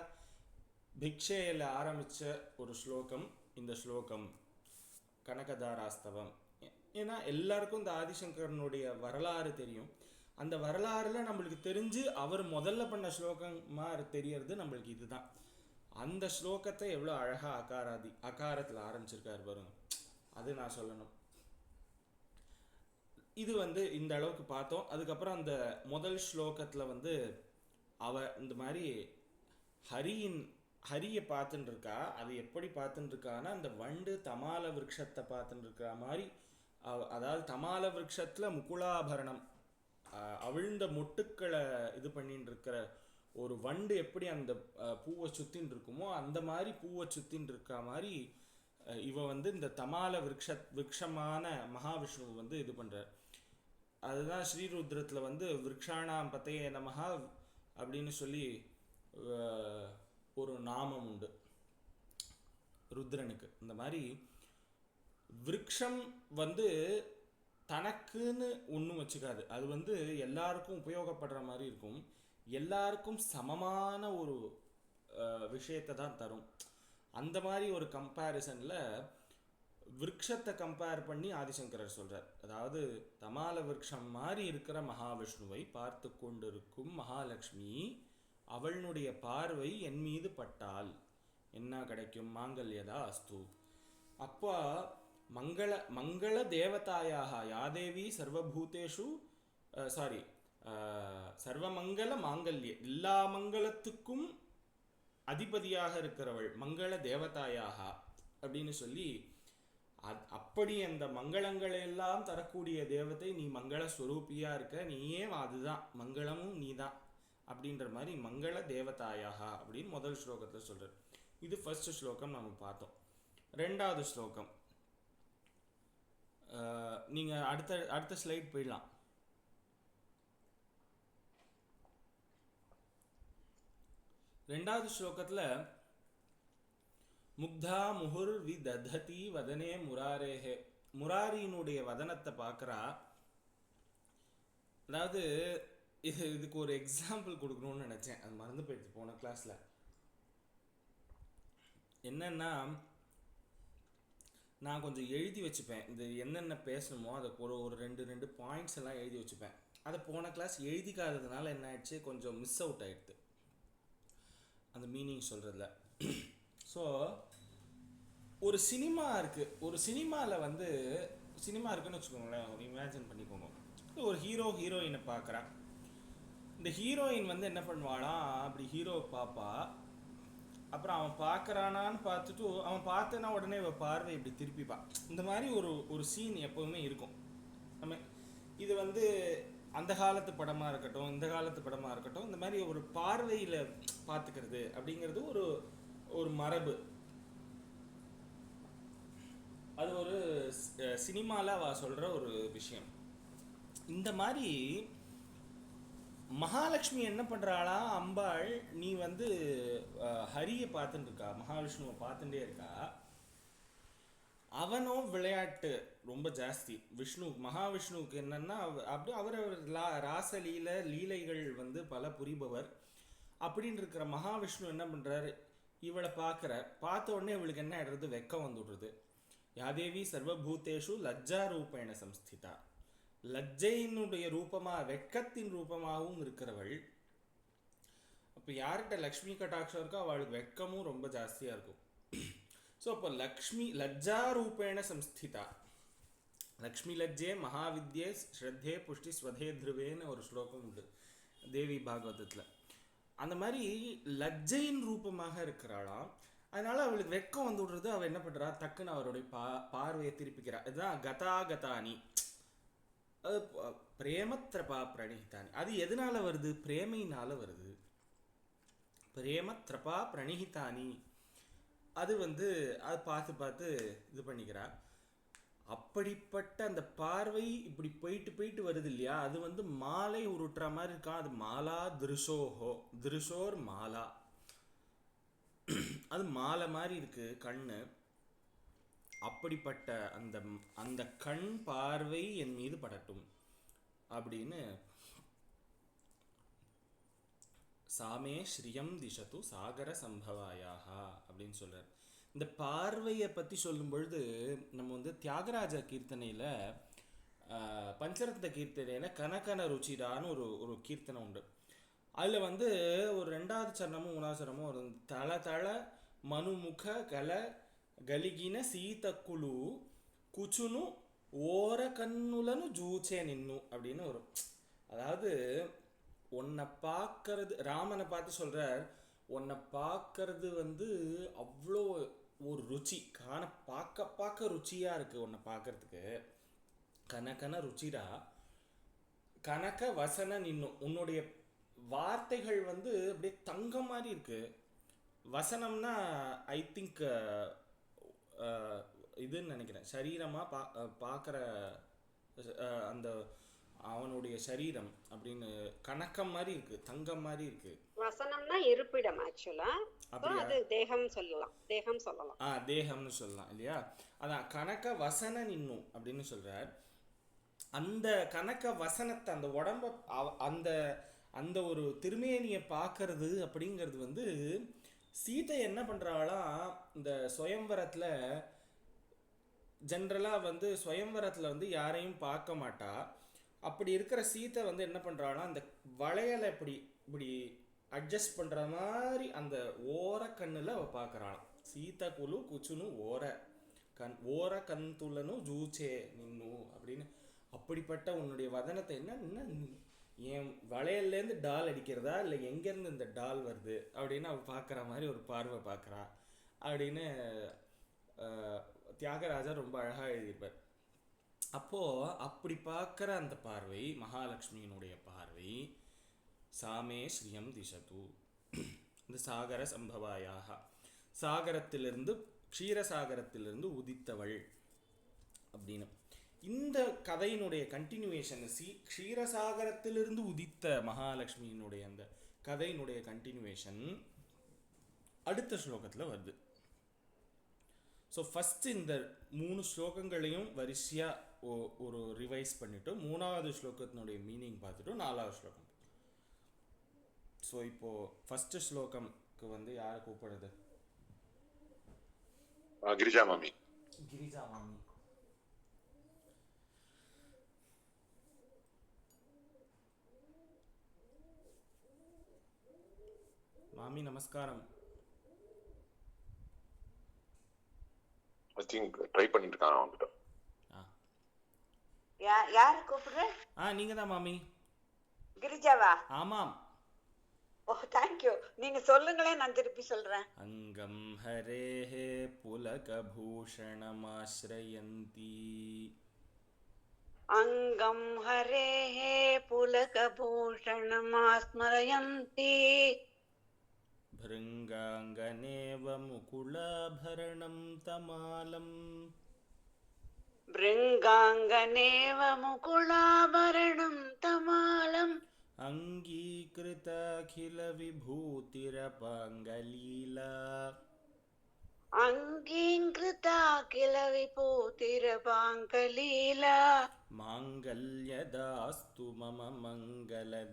பிக்ஷையில் ஆரம்பித்த ஒரு ஸ்லோகம் இந்த ஸ்லோகம் கனகதாராஸ்தவம். ஏன்னா எல்லாருக்கும் இந்த ஆதிசங்கரனுடைய வரலாறு தெரியும். அந்த வரலாறுல நம்மளுக்கு தெரிஞ்சு அவர் முதல்ல பண்ண ஸ்லோகமாக தெரியறது நம்மளுக்கு இதுதான். அந்த ஸ்லோகத்தை எவ்வளோ அழகாக அகாரத்தில் ஆரம்பிச்சிருக்காரு பாருங்க, அது நான் சொல்லணும். இது இந்த அளவுக்கு பார்த்தோம். அதுக்கப்புறம் அந்த முதல் ஸ்லோகத்தில் இந்த மாதிரி ஹரியை பார்த்துட்டு இருக்கா. அது எப்படி பார்த்துட்டு இருக்கான்னா, அந்த வண்டு தமால விருட்சத்தை பார்த்துட்டு இருக்கிற மாதிரி, அதாவது தமால விருட்சத்தில் முகுலாபரணம் அவிழ்ந்த மொட்டுக்களை இது பண்ணிட்டு இருக்கிற ஒரு வண்டு எப்படி அந்த பூவை சுத்தின்னு இருக்குமோ அந்த மாதிரி பூவை சுத்தின்னு இருக்கா மாதிரி இவ இந்த தமால விருட்சமான மகாவிஷ்ணு இது பண்றார். அதுதான் ஸ்ரீருத்ரத்தில் விருக்ஷாணாம் பத்தையே நமஹா அப்படின்னு சொல்லி ஒரு நாமம் உண்டு ருத்ரனுக்கு. இந்த மாதிரி விருக்ஷம் தனக்குன்னு ஒன்றும் வச்சுக்காது. அது எல்லாருக்கும் உபயோகப்படுற மாதிரி இருக்கும். எல்லாருக்கும் சமமான ஒரு விஷயத்தை தான் தரும். அந்த மாதிரி ஒரு கம்பேரிசனில் விருட்சத்தை கம்பேர் பண்ணி ஆதிசங்கரர் சொல்கிறார். அதாவது தமால விருட்சம் மாதிரி இருக்கிற மகாவிஷ்ணுவை பார்த்து கொண்டிருக்கும் மகாலட்சுமி, அவளுடைய பார்வை என் மீது பட்டால் என்ன கிடைக்கும்? மாங்கல்யதா அஸ்து. அப்போ மங்கள தேவதாயாக யாதேவி சர்வபூதேஷு சர்வமங்கல மாங்கல்ய, எல்லா மங்களத்துக்கும் அதிபதியாக இருக்கிறவள் மங்கள தேவதாயாக அப்படின்னு சொல்லி, அப்படி அந்த மங்களங்களை எல்லாம் தரக்கூடிய தேவதை நீ மங்கள ஸ்வரூபியா இருக்க, நீயே அதுதான் மங்களமும் நீதான் அப்படின்ற மாதிரி மங்கள தேவதாயாக அப்படின்னு முதல் ஸ்லோகத்தில் சொல்றார். இது ஃபர்ஸ்ட் ஸ்லோகம் நம்ம பார்த்தோம். ரெண்டாவது ஸ்லோகம் நீங்க அடுத்த ஸ்லைட் போயிடலாம். ரெண்டாவது ஸ்லோகத்துல முக்தா முகுர் விதததி வதனே முராரேஹே, முராரியினுடைய வதனத்தை பார்க்குறா. அதாவது இதுக்கு ஒரு எக்ஸாம்பிள் கொடுக்கணும்னு நினச்சேன், அது மறந்து போயிடுச்சு போன கிளாஸில். என்னன்னா, நான் கொஞ்சம் எழுதி வச்சுப்பேன் இந்த என்னென்ன பேசணுமோ அதை ஒரு ரெண்டு பாயிண்ட்ஸ் எல்லாம் எழுதி வச்சுப்பேன். அதை போன கிளாஸ் எழுதிக்காததுனால என்ன ஆயிடுச்சு, கொஞ்சம் மிஸ் அவுட் ஆகிடுது அந்த மீனிங் சொல்கிறதுல. ஸோ ஒரு சினிமா இருக்குது, ஒரு சினிமாவில் சினிமா இருக்குன்னு வச்சுக்கோங்களேன், ஒரு இமேஜின் பண்ணிக்கோங்க. ஒரு ஹீரோயினை பார்க்குறா. இந்த ஹீரோயின் என்ன பண்ணுவாளாம், அப்படி ஹீரோவை பார்ப்பா. அப்புறம் அவன் பார்க்குறானான்னு பார்த்துட்டு அவன் பார்த்தனா உடனே இவ பார்வை இப்படி திருப்பிப்பா. இந்த மாதிரி ஒரு சீன் எப்போவுமே இருக்கும். நம்ம இது அந்த காலத்து படமாக இருக்கட்டும், இந்த காலத்து படமாக இருக்கட்டும், இந்த மாதிரி ஒரு பார்வையில் பார்த்துக்கிறது அப்படிங்கிறது ஒரு மரபு. அது ஒரு சினிமாவில் அவ சொல்கிற ஒரு விஷயம். இந்த மாதிரி மகாலட்சுமி என்ன பண்ணுறாளா, அம்பாள் நீ ஹரியை பார்த்துட்டு இருக்கா, மகாவிஷ்ணுவை பார்த்துட்டே இருக்கா. அவனும் விளையாட்டு ரொம்ப ஜாஸ்தி. மகாவிஷ்ணுவுக்கு என்னன்னா அப்படி அவர் ராசலீல லீலைகள் பல புரிபவர். அப்படின்னு இருக்கிற மகாவிஷ்ணு என்ன பண்ணுறாரு, இவளை பார்த்த உடனே இவளுக்கு என்ன ஆயிடுறது, வெக்கம் வந்துடுறது. யாதேவி சர்வபூதேஷு லஜ்ஜா ரூபேண சம்ஸ்திதா, லஜ்ஜையினுடைய ரூபமாக வெட்கத்தின் ரூபமாகவும் இருக்கிறவள். அப்போ யார்கிட்ட லக்ஷ்மி கட்டாட்சம் இருக்கோ அவளுக்கு வெட்கமும் ரொம்ப ஜாஸ்தியாக இருக்கும். ஸோ அப்போ லஜ்ஜா ரூபேண சம்ஸ்திதா, லக்ஷ்மி லஜ்ஜே மகாவித்யே ஸ்ரத்தே புஷ்டி ஸ்வதே த்ருவேன்னு ஒரு ஸ்லோகம் உண்டு தேவி பாகவதத்தில். அந்த மாதிரி லஜ்ஜையின் ரூபமாக இருக்கிறாளாம். அதனால அவளுக்கு வெட்கம் வந்து விடுறது. அவள் என்ன பண்ணுறா, டக்குன்னு அவருடைய பார்வையை திருப்பிக்கிறா. இதுதான் கதாகதானி, அது பிரேமத்ரபா பிரணிஹிதானி. அது எதனால வருது, பிரேமையினால வருது. பிரேமத்ரபா பிரணிஹிதானி, அது அது பார்த்து இது பண்ணிக்கிறா. அப்படிப்பட்ட அந்த பார்வை இப்படி போயிட்டு வருது இல்லையா, அது மாலை உருட்டுற மாதிரி இருக்கான். அது மாலா திருஷோஹோ, திருஷோர் மாலா, அது மாலை மாதிரி இருக்கு கண்ணு. அப்படிப்பட்ட அந்த கண் பார்வை என் மீது படட்டும் அப்படின்னு சாமே ஸ்ரீயம் திசது சாகர சம்பவாயாக அப்படின்னு சொல்கிறார். இந்த பார்வையை பற்றி சொல்லும் பொழுது நம்ம வந்து தியாகராஜ கீர்த்தனையில் பஞ்சரத்ன கீர்த்தனையில் கனகன ருச்சிரான்னு ஒரு கீர்த்தனை உண்டு. அதில் வந்து ஒரு 2வது சரணமும் 3வது சரணமும் ஒரு தள தள மனுமுக கல గలిగిన సీతకులు కుచును ఓర కన్నులను జూచే నిన్ను அப்படின்னு ஒரு, அதாவது உன்னை பார்க்கறது, ராமனை பார்த்து சொல்கிறார், உன்னை பார்க்கறது வந்து அவ்வளோ ஒரு ருச்சி, பார்க்க ருச்சியாக இருக்குது உன்னை பார்க்கறதுக்கு. கனகன ருச்சிரா கனக வசன நின்னும், உன்னுடைய வார்த்தைகள் வந்து அப்படியே தங்கம் மாதிரி இருக்குது. வசனம்னா ஐ திங்க் இதுன்னு நினைக்கிறேன், சரீரமாக பார்க்குற அந்த அவனுடைய சரீரம் அப்படின்னு கணக்கம் மாதிரி இருக்குது, தங்கம் மாதிரி இருக்குது. வசனம்னா இருப்பிடம், ஆக்சுவலா அது தேகம் சொல்லலாம், தேகம் சொல்லலாம். தேகம்னு சொல்லலாம் இல்லையா. அதான் கனக வசன நின்னும் அப்படின்னு சொல்கிறார். அந்த கனக வசனத்தை, அந்த உடம்ப, அந்த அந்த ஒரு திருமேனியை பார்க்கறது அப்படிங்கிறது வந்து சீதை என்ன பண்ணுறாளாம், இந்த சுயம்வரத்தில் ஜென்ரலாக வந்து சுயம்வரத்தில் வந்து யாரையும் பார்க்க மாட்டா. அப்படி இருக்கிற சீதை வந்து என்ன பண்ணுறாளாம், அந்த வளையலை இப்படி அட்ஜஸ்ட் பண்ணுற மாதிரி அந்த ஓர கண்ணில் அவள் பார்க்குறாளாம். சீதா குழு குச்சுனு ஓர கந்துலனு ஜூச்சே நின்னு அப்படின்னு. அப்படிப்பட்ட உன்னுடைய வதனத்தை என்ன என் வளையல்லேருந்து டால் அடிக்கிறதா இல்லை எங்கேருந்து இந்த டால் வருது அப்படின்னு அவள் பார்க்குற மாதிரி ஒரு பார்வை பார்க்குறா அப்படின்னு தியாகராஜர் ரொம்ப அழகாக எழுதியிருப்பார். அப்போது அப்படி பார்க்குற அந்த பார்வை மகாலட்சுமியினுடைய பார்வை. சாமே ஸ்ரீயம் திசது, இந்த சாகர சம்பவாயாக, சாகரத்திலிருந்து க்ஷீரசாகரத்திலிருந்து உதித்தவள் அப்படின்னு. இந்த கதையினுடைய கண்டினியூவேஷன், க்ஷீரசாகரத்திலிருந்து உதித்த மகாலட்சுமியினுடைய அந்த கதையினுடைய கண்டினியூவேஷன் அடுத்த ஸ்லோகத்தில் வருது. ஸோ ஃபஸ்ட்டு இந்த 3 ஸ்லோகங்களையும் வரிசையாக ஒரு ரிவைஸ் பண்ணிவிட்டு 3வது ஸ்லோகத்தினுடைய மீனிங் பார்த்துட்டு 4வது ஸ்லோகம். ஸோ இப்போது ஃபஸ்ட்டு ஸ்லோகம்க்கு வந்து யாரை கூப்பிடுறது? கிரிஜா மாமி. கிரிஜா மாமி. மாமி நமஸ்காரம். ஐ திங்க் ட்ரை பண்ணிட்டு இருக்கான் அவன்கிட்ட. யாரு கூப்பிடுற? நீங்க தான் மாமி. கிரிஜாவா? ஆமாம். ஓ தேங்க்யூ. நீங்க சொல்லுங்களேன், நான் திருப்பி சொல்றேன். அங்கம் ஹரேஹே புலகபூஷணமாஸ்ரயந்தி. அங்கம் ஹரேஹே புலகபூஷணமாஸ்மரயந்தி. भृङ्गाङ्गनेव मुकुलाभरणं तमालं. भृङ्गाङ्गनेव मुकुलाभरणं तमालम्. अङ्गीकृताखिलविभूतिरपाङ्गलीला. अङ्गीकृताखिलविभूतिरपाङ्गलीला. माङ्गल्यदास्तु मम मङ्गलदेवतायाः.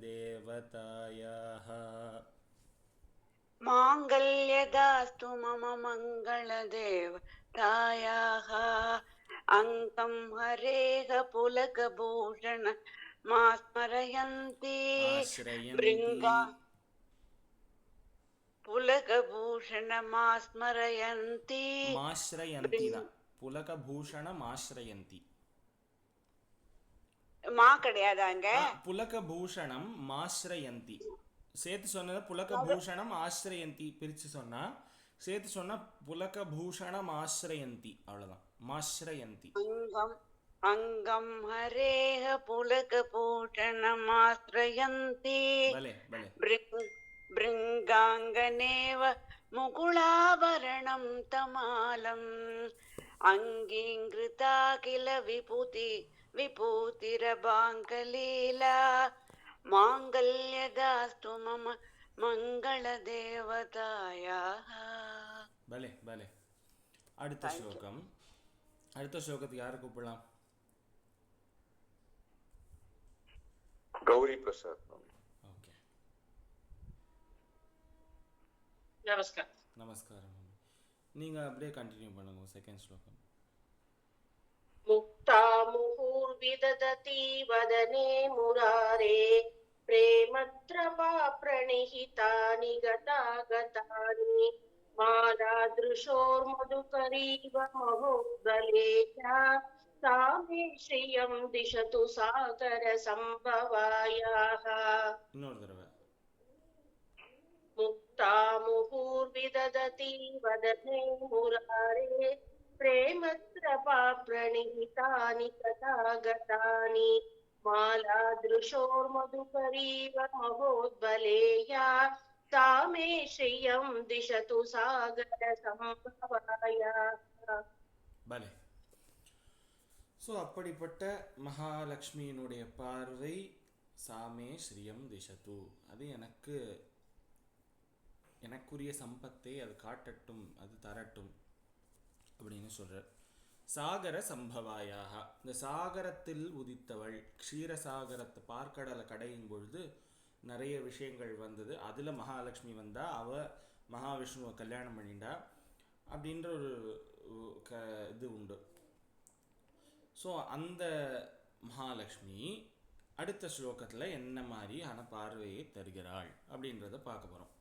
माङ्गल्यदास्तु मम मङ्गलदेवतायाः. अङ्गं हरेः पुलकभूषण मास्मरयन्ति. पुलकभूषण मास्मरयन्ति. माश्रयन्ति ना, पुलकभूषण माश्रयन्ति. மா கிடையாதாங்க? புலகபூஷணம் மாஸ்ரயந்தி சேர்த்து சொன்னது. புலகபூஷணம் ஆஸ்ரயந்தி பிரித்து சொன்னா, சேர்த்து சொன்னா புலகபூஷணம் ஆஸ்ரயந்தி, அவ்வளோதான். மாஸ்ரயந்தி. அங்கம் ஹரேஹ புலகபூஷணம் ஆஸ்ரயந்தி. பிருங்காங்கனேவ முகுளாபரணம் தமாலம். அங்கீங்கிருதா கில விபூதிரபாங்கலீலா. மாங்கல்யதாஸ்து மம மங்களதேவதாயாः. பலே பலே. அடுத்த ஸ்லோகம். அடுத்த ஸ்லோகத்துக்கு யாரை கூப்பிடலாம்? கௌரி பிரசாத். ஓகே. நமஸ்காரம். நமஸ்காரம். நீங்க அப்படியே கண்டினியூ பண்ணுங்க செகண்ட் ஸ்லோகம். முக்தா முஹுர்விதததி வதனே முராரே प्रेमद्रवा प्रणिहितानि गतागतानि मालादृशोर्मधुकरीव महोदलेया सा मे श्रियं दिशतु सागरसम्भवायाः. இன்னொரு தடவை. मुक्ता मुहुर्विदधति वदने मुरारे प्रेमद्रवा प्रणिहितानि तथागतानि मालादृशोर्मधुकरीव महोद्बलेया सा मे श्रियं दिशतु सागरसम्भवायाः. பலே. ஸோ அப்படிப்பட்ட மகாலட்சுமியினுடைய பார்வை சாமே ஸ்ரீயம் திசத்து, அது எனக்குரிய சம்பத்தை அது காட்டட்டும், அது தரட்டும் அப்படின்னு சொல்கிறார். சாகர சம்பவாயாக, இந்த சாகரத்தில் உதித்தவள், க்ஷீரசாகரத்தை பார்க்கடலை கடையும் பொழுது நிறைய விஷயங்கள் வந்தது. அதில் மகாலட்சுமி வந்தா, அவள் மகாவிஷ்ணுவை கல்யாணம் பண்ணிண்டா அப்படின்ற ஒரு இது உண்டு. ஸோ அந்த மகாலட்சுமி அடுத்த ஸ்லோகத்தில் என்ன மாதிரியான பார்வையை தருகிறாள் அப்படின்றத பார்க்க போகிறோம்.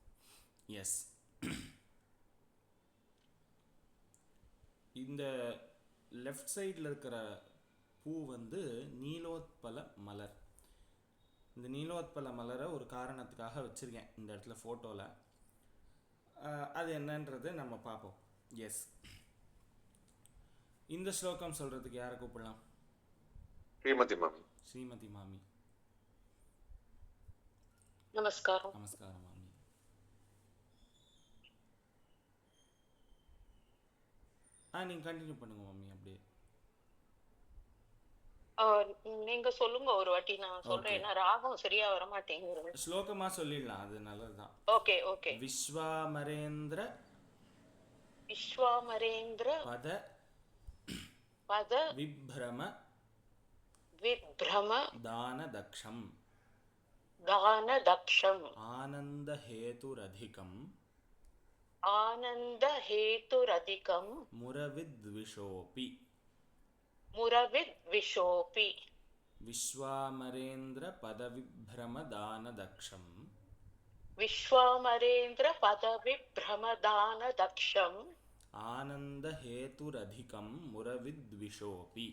எஸ், இந்த லெஃப்ட் சைடில் இருக்கிற பூ வந்து நீலோத்பல மலர். இந்த நீலோத்பல மலரை ஒரு காரணத்துக்காக வச்சுருக்கேன் இந்த இடத்துல ஃபோட்டோவில். அது என்னன்றது நம்ம பார்ப்போம். எஸ், இந்த ஸ்லோகம் சொல்கிறதுக்கு யாரை கூப்பிடலாம்? ஸ்ரீமதி மாமி. ஸ்ரீமதி மாமி. நமஸ்காரம். நமஸ்காரம் மாமி. நீங்கள் கண்டினியூ பண்ணுங்க மாமி. அப்படியே நீங்க சொல்லுங்க ஒரு வாட்டி, நான் சொல்றேன். ஏன்னா ராகம் சரியா வர மாட்டேங்குது. ஸ்லோகமா சொல்லிடலாம், அது நல்லதுதான். Okay okay. விஸ்வாமரேந்திர பத பத விப்ரம தானதக்ஷம் ஆனந்தஹேதுரதிகம் முரவித்விஷோபி விஸ்வாமரேந்திர பதவிப்ரம தானதக்ஷம் ஆனந்தஹேதுரதிகம் முரவித்விஷோபி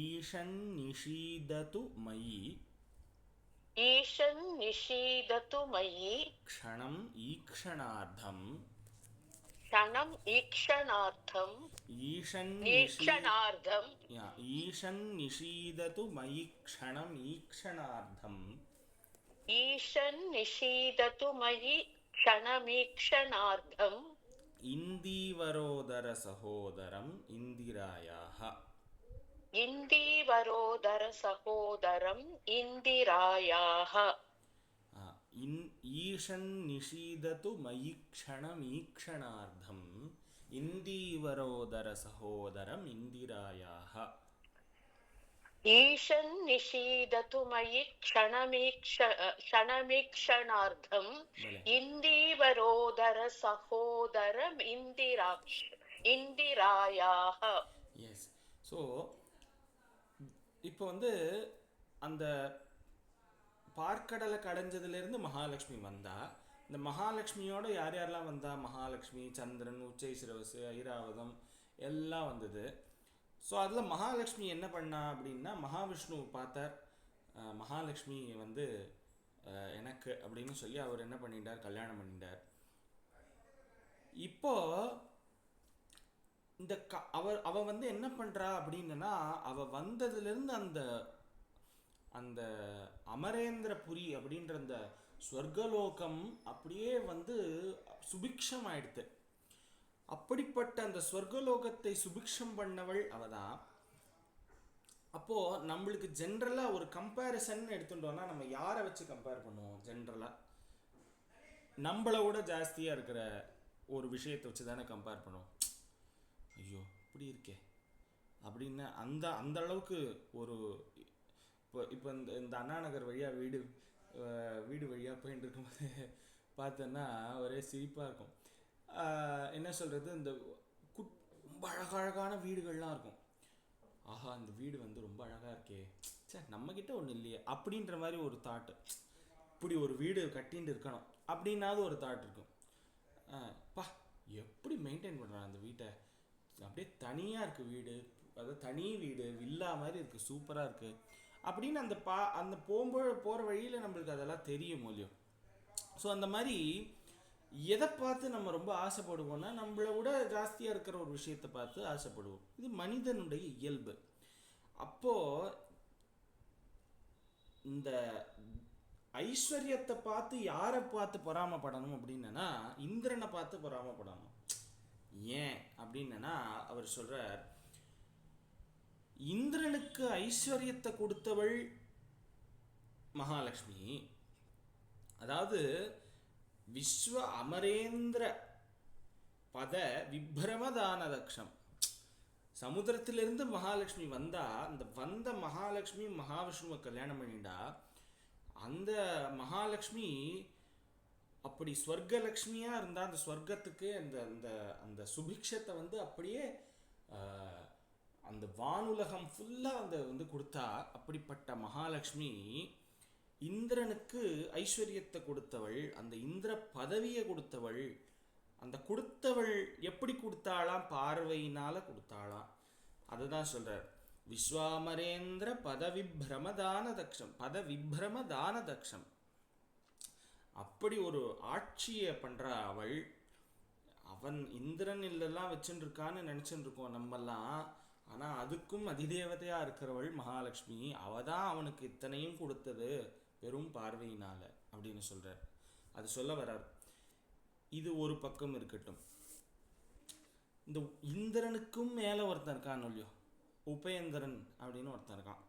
ஈஷன் நிஷீதது மயி க்ஷணம் ஈக்ஷணார்த்தம் ஈஷன் நிஷீதது மயி க்ஷணம் ஈக்ஷணார்த்தம் இந்தீவரோதர சகோதரம் இந்திராயாः. ஈஷன் நிஷீதது மயி க்ஷணமீக்ஷணார்த்தம் இந்தீவரோதர சகோதரம் இந்திராயாः. ஈஷன் நிஷீதது மயி க்ஷணமீக்ஷணார்த்தம் இந்தீவரோதர சகோதரம் இந்திராயாः. எஸ். ஸோ இப்போ வந்து அந்த பார்க்கடலை கடைஞ்சதுலேருந்து மகாலட்சுமி வந்தா. இந்த மகாலட்சுமியோட யார் யாரெல்லாம் வந்தா? மகாலட்சுமி, சந்திரன், உச்சை சிரவசு, ஐராவதம் எல்லாம் வந்தது. ஸோ அதில் மகாலட்சுமி என்ன பண்ணா அப்படின்னா, மகாவிஷ்ணு பார்த்தார். மகாலட்சுமி வந்து எனக்கு அப்படின்னு சொல்லி அவர் என்ன பண்ணிட்டார், கல்யாணம் பண்ணிட்டார். இப்போ இந்த அவ வந்து என்ன பண்றா அப்படின்னா, அவ வந்ததுலேருந்து அந்த அமரேந்திரபுரி அப்படின்ற அந்த ஸ்வர்கலோகம் அப்படியே வந்து சுபிக்ஷம் ஆயிடுத்து. அப்படிப்பட்ட அந்த ஸ்வர்கலோகத்தை சுபிக்ஷம் பண்ணவள் அவதான். அப்போ நம்மளுக்கு ஜென்ரலா ஒரு கம்பேரிசன் எடுத்துட்டோம்னா நம்ம யாரை வச்சு கம்பேர் பண்ணுவோம்? ஜென்ரலா நம்மளை விட ஜாஸ்தியா இருக்கிற ஒரு விஷயத்தை வச்சு தானே கம்பேர் பண்ணுவோம். ஐயோ இப்படி இருக்கே அப்படின்னு அந்த அளவுக்கு ஒரு இப்போ இந்த அண்ணா நகர் வழியாக வீடு வழியாக போயிட்டு இருக்கும்போது பார்த்தோன்னா ஒரே சிரிப்பாக இருக்கும். என்ன சொல்கிறது, இந்த ரொம்ப அழகழகான வீடுகள்லாம் இருக்கும். ஆஹா, இந்த வீடு வந்து ரொம்ப அழகாக இருக்கே, சார் நம்மக்கிட்ட ஒன்றும் இல்லையே அப்படின்ற மாதிரி ஒரு தாட்டு. இப்படி ஒரு வீடு கட்டின்னு இருக்கணும் அப்படின்னாவது ஒரு தாட் இருக்கும். பா எப்படி மெயின்டைன் பண்ணுறான் அந்த வீட்டை, அப்படியே தனியாக இருக்குது வீடு, அதாவது தனி வீடு வில்லா மாதிரி இருக்குது, சூப்பராக இருக்குது அப்படின்னு அந்த போகிற வழியில் நம்மளுக்கு அதெல்லாம் தெரியும் இல்லையோ. ஸோ அந்த மாதிரி எதை பார்த்து நம்ம ரொம்ப ஆசைப்படுவோம்னா நம்மளை விட ஜாஸ்தியாக இருக்கிற ஒரு விஷயத்தை பார்த்து ஆசைப்படுவோம். இது மனிதனுடைய இயல்பு. அப்போது இந்த ஐஸ்வர்யத்தை பார்த்து யாரை பார்த்து பொறாமப்படணும் அப்படின்னா இந்திரனை பார்த்து பொறாமப்படணும். ஏன் அப்படின்னா அவர் சொல்றார், இந்திரனுக்கு ஐஸ்வர்யத்தை கொடுத்தவள் மகாலட்சுமி. அதாவது விஸ்வ அமரேந்திர பத விப்ரமதான தக்ஷம். சமுத்திரத்திலிருந்து மகாலட்சுமி வந்தா, அந்த வந்த மகாலட்சுமி மகாவிஷ்ணுவை கல்யாணம் பண்ணிட்டா, அந்த மகாலட்சுமி அப்படி ஸ்வர்கலக்ஷ்மியாக இருந்தால் அந்த ஸ்வர்க்கத்துக்கு அந்த அந்த அந்த சுபிக்ஷத்தை வந்து அப்படியே அந்த வானுலகம் ஃபுல்லாக வந்து கொடுத்தா. அப்படிப்பட்ட மகாலட்சுமி இந்திரனுக்கு ஐஸ்வர்யத்தை கொடுத்தவள், அந்த இந்திர பதவியை கொடுத்தவள். அந்த கொடுத்தவள் எப்படி கொடுத்தாளாம், பார்வையினால கொடுத்தாளாம். அதுதான் சொல்றார், விஸ்வாமரேந்திர பதவிப்ரமதான தக்ஷம். அப்படி ஒரு ஆட்சியை பண்ற அவன் இந்திரன் இல்லெல்லாம் வச்சுட்டு இருக்கான்னு நினைச்சுட்டு இருக்கோம் நம்மெல்லாம். ஆனா அதுக்கும் அதிதேவதையா இருக்கிறவள் மகாலட்சுமி. அவதான் அவனுக்கு இத்தனையும் கொடுத்தது பெரும் பார்வையினால அப்படின்னு சொல்றார். அது சொல்ல வர்றார். இது ஒரு பக்கம் இருக்கட்டும். இந்த இந்திரனுக்கும் மேல ஒருத்தன் இருக்கான் இல்லையோ, உபேந்திரன் அப்படின்னு ஒருத்தன் இருக்கான்.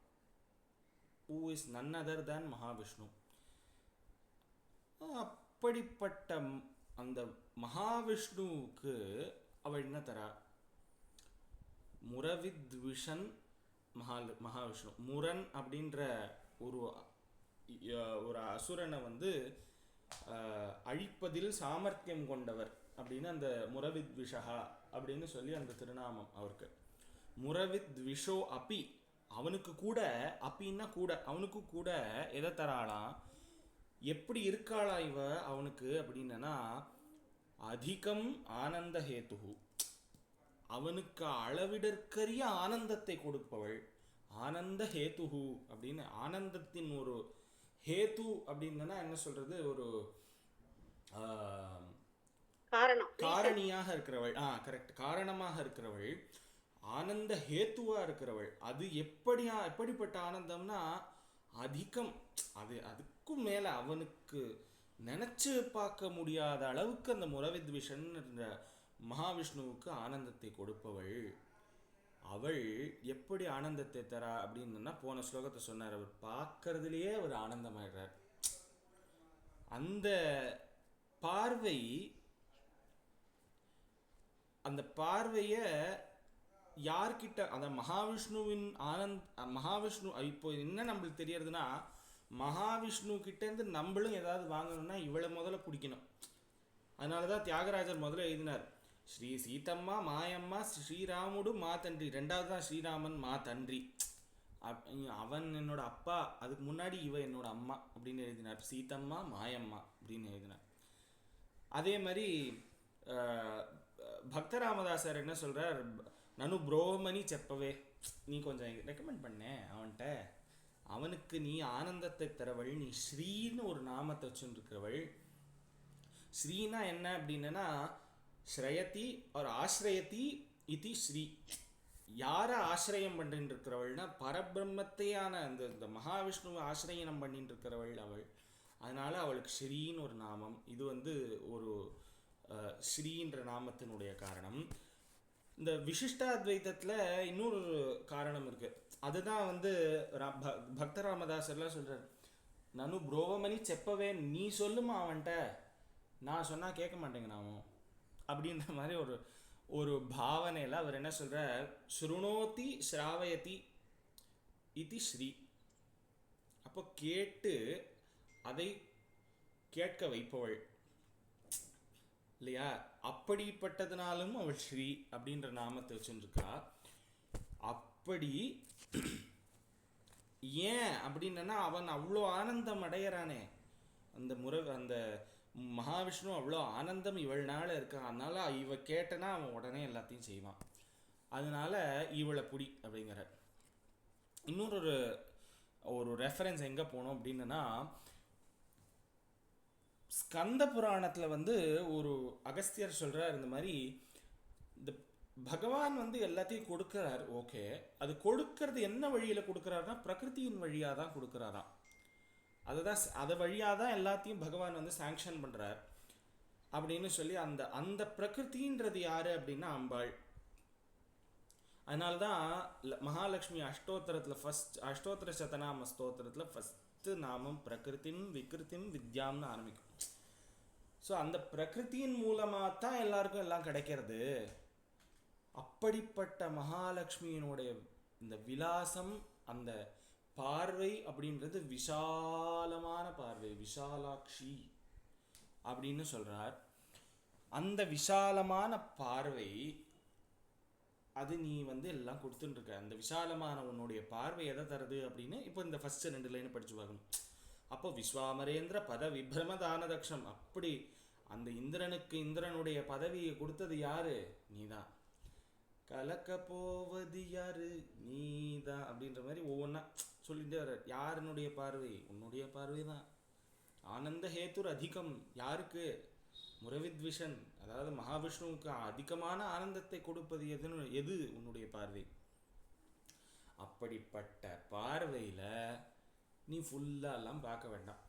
who is none other than Mahavishnu. அப்படிப்பட்ட அந்த மகாவிஷ்ணுவுக்கு அவள் என்ன தரா, முரவித்விஷன் மகாவிஷ்ணு. முரன் அப்படின்ற ஒரு அசுரனை வந்து அழிப்பதில் சாமர்த்தியம் கொண்டவர் அப்படின்னு அந்த முரவித்விஷா அப்படின்னு சொல்லி அந்த திருநாமம் அவருக்கு. முரவித்விஷோ அப்பி, அவனுக்கு கூட, அப்பின்னா கூட, அவனுக்கு கூட எதை தராளாம், எப்படி இருக்காளா இவ அவனுக்கு அப்படின்னா அதிகம் ஆனந்த ஹேத்து. அவனுக்கு அளவிடற்கரிய ஆனந்தத்தை கொடுப்பவள். ஆனந்த ஹேத்து அப்படின்னு, ஆனந்தத்தின் ஒரு ஹேத்து அப்படின்னா என்ன சொல்றது, ஒரு காரணியாக இருக்கிறவள். கரெக்ட், காரணமாக இருக்கிறவள், ஆனந்த ஹேத்துவா இருக்கிறவள். அது எப்படிப்பட்ட ஆனந்தம்னா அதிகம், அதுக்கும் மேல அவனுக்கு நினைச்சு பார்க்க முடியாத அளவுக்கு அந்த முரவித்விஷன் என்ற மகாவிஷ்ணுவுக்கு ஆனந்தத்தை கொடுப்பவள். அவள் எப்படி ஆனந்தத்தை தரா அப்படின்னா போன ஸ்லோகத்தை சொன்னார். அவர் பார்க்கறதுலயே அவர் ஆனந்தமாயிடுறார். அந்த பார்வை, அந்த பார்வைய யார்கிட்ட, அந்த மகாவிஷ்ணுவின் மகாவிஷ்ணு. இப்போ என்ன நம்மளுக்கு தெரியறதுன்னா, மகாவிஷ்ணு கிட்ட இருந்து நம்மளும் ஏதாவது வாங்கணும்னா இவளை முதல்ல பிடிக்கணும். அதனாலதான் தியாகராஜர் முதல்ல எழுதினார், ஸ்ரீ சீதம்மா மாயம்மா ஸ்ரீராமுடு மா தன்றி. ரெண்டாவது தான் ஸ்ரீராமன் மா தன்றி. அவன் என்னோட அப்பா, அதுக்கு முன்னாடி இவ என்னோட அம்மா அப்படின்னு எழுதினார். சீதம்மா மாயம்மா அப்படின்னு எழுதினார். அதே மாதிரி பக்தராமதாசர் என்ன சொல்றார், நனு புரோமணி செப்பவே, நீ கொஞ்சம் ரெக்கமெண்ட் பண்ணேன் அவன்கிட்ட, அவனுக்கு நீ ஆனந்தத்தை தரவள், நீ ஸ்ரீன்னு ஒரு நாமத்தை வச்சுன்னு இருக்கிறவள். ஸ்ரீனா என்ன அப்படின்னா ஸ்ரயதி ஒரு ஆசிரயதி இது ஸ்ரீ. யாரை ஆசிரியம் பண்ணிட்டு இருக்கிறவள்னா பரபிரம்மத்தையான இந்த மகாவிஷ்ணுவை ஆசிரியம் பண்ணிட்டு இருக்கிறவள் அவள். அதனால அவளுக்கு ஸ்ரீன்னு ஒரு நாமம். இது வந்து ஒரு ஸ்ரீன்ற நாமத்தினுடைய காரணம். இந்த விசிஷ்டாத்வைத்தத்தில் இன்னொரு காரணம் இருக்கு. அதுதான் வந்து பக்தராமதாசர்லாம் சொல்றார், நனு புரோவமணி செப்பவே, நீ சொல்லுமா அவன்கிட்ட, நான் சொன்னா கேட்க மாட்டேங்க நாமும் அப்படின்ற மாதிரி ஒரு பாவனையில் அவர் என்ன சொல்றார், ஸ்ருணோதி ஸ்ராவயதி இது ஸ்ரீ. அப்போ கேட்டு அதை கேட்க வைப்பவள் இல்லையா? அப்படிப்பட்டதுனாலும் அவள் ஸ்ரீ அப்படின்ற நாமத்தை வச்சுருக்கா. அப்படி ஏன் அப்படின்னா அவன் அவ்வளோ ஆனந்தம் அடையிறானே, அந்த மகாவிஷ்ணு அவ்வளோ ஆனந்தம் இவள்னால இருக்கான். அதனால இவ கேட்டனா அவன் உடனே எல்லாத்தையும் செய்வான். அதனால இவளை புடி அப்படிங்கிற. இன்னொரு ஒரு ரெஃபரன்ஸ் எங்கே போனோம் அப்படின்னா, ஸ்கந்த புராணத்தில் ஒரு அகஸ்தியர் சொல்கிறார் இந்த மாதிரி, இந்த பகவான் எல்லாத்தையும் கொடுக்குறார். ஓகே, அது கொடுக்கறது என்ன வழியில் கொடுக்குறாருன்னா பிரகிருதியின் வழியாக தான் கொடுக்குறாராம். அதை வழியாக தான் எல்லாத்தையும் பகவான் சாங்ஷன் பண்ணுறார் அப்படின்னு சொல்லி அந்த பிரகிருதின்றது யாரு அப்படின்னா அம்பாள். அதனால தான் மகாலட்சுமி அஷ்டோத்திரத்தில் அஷ்டோத்திர சதநாம ஸ்தோத்திரத்தில் ஃபஸ்ட்டு நாமம் பிரகிருதிம் விகிருதிம் வித்யாம்னு ஆரம்பிக்கும். ஸோ அந்த பிரகிருதியின் மூலமாக தான் எல்லாருக்கும் எல்லாம் கிடைக்கிறது. அப்படிப்பட்ட மகாலட்சுமியினுடைய இந்த விலாசம், அந்த பார்வை அப்படின்றது விஷாலமான பார்வை, விஷாலாட்சி அப்படின்னு சொல்றார். அந்த விஷாலமான பார்வை அது நீ எல்லாம் கொடுத்துட்டு இருக்க. அந்த விஷாலமான உன்னுடைய பார்வை எதை தருது அப்படின்னு இப்போ இந்த ஃபர்ஸ்ட் 2 லைனை படிச்சு பார்க்கணும். அப்போ விஸ்வாமரேந்திர பத விப்ரமதான தக்ஷம், அப்படி அந்த இந்திரனுடைய பதவியை கொடுத்தது யாரு? நீதான். கலக்க போவது யாரு? நீதான் அப்படின்ற மாதிரி ஒவ்வொன்றா சொல்லிட்டு வர. யாருனுடைய பார்வை? உன்னுடைய பார்வை தான். ஆனந்த ஹேத்துர் அதிகம். யாருக்கு? முரவித்விஷன், அதாவது மகாவிஷ்ணுவுக்கு அதிகமான ஆனந்தத்தை கொடுப்பது எது? உன்னுடைய பார்வை. அப்படிப்பட்ட பார்வையில் நீ ஃபுல்லாலாம் பார்க்க வேண்டாம்.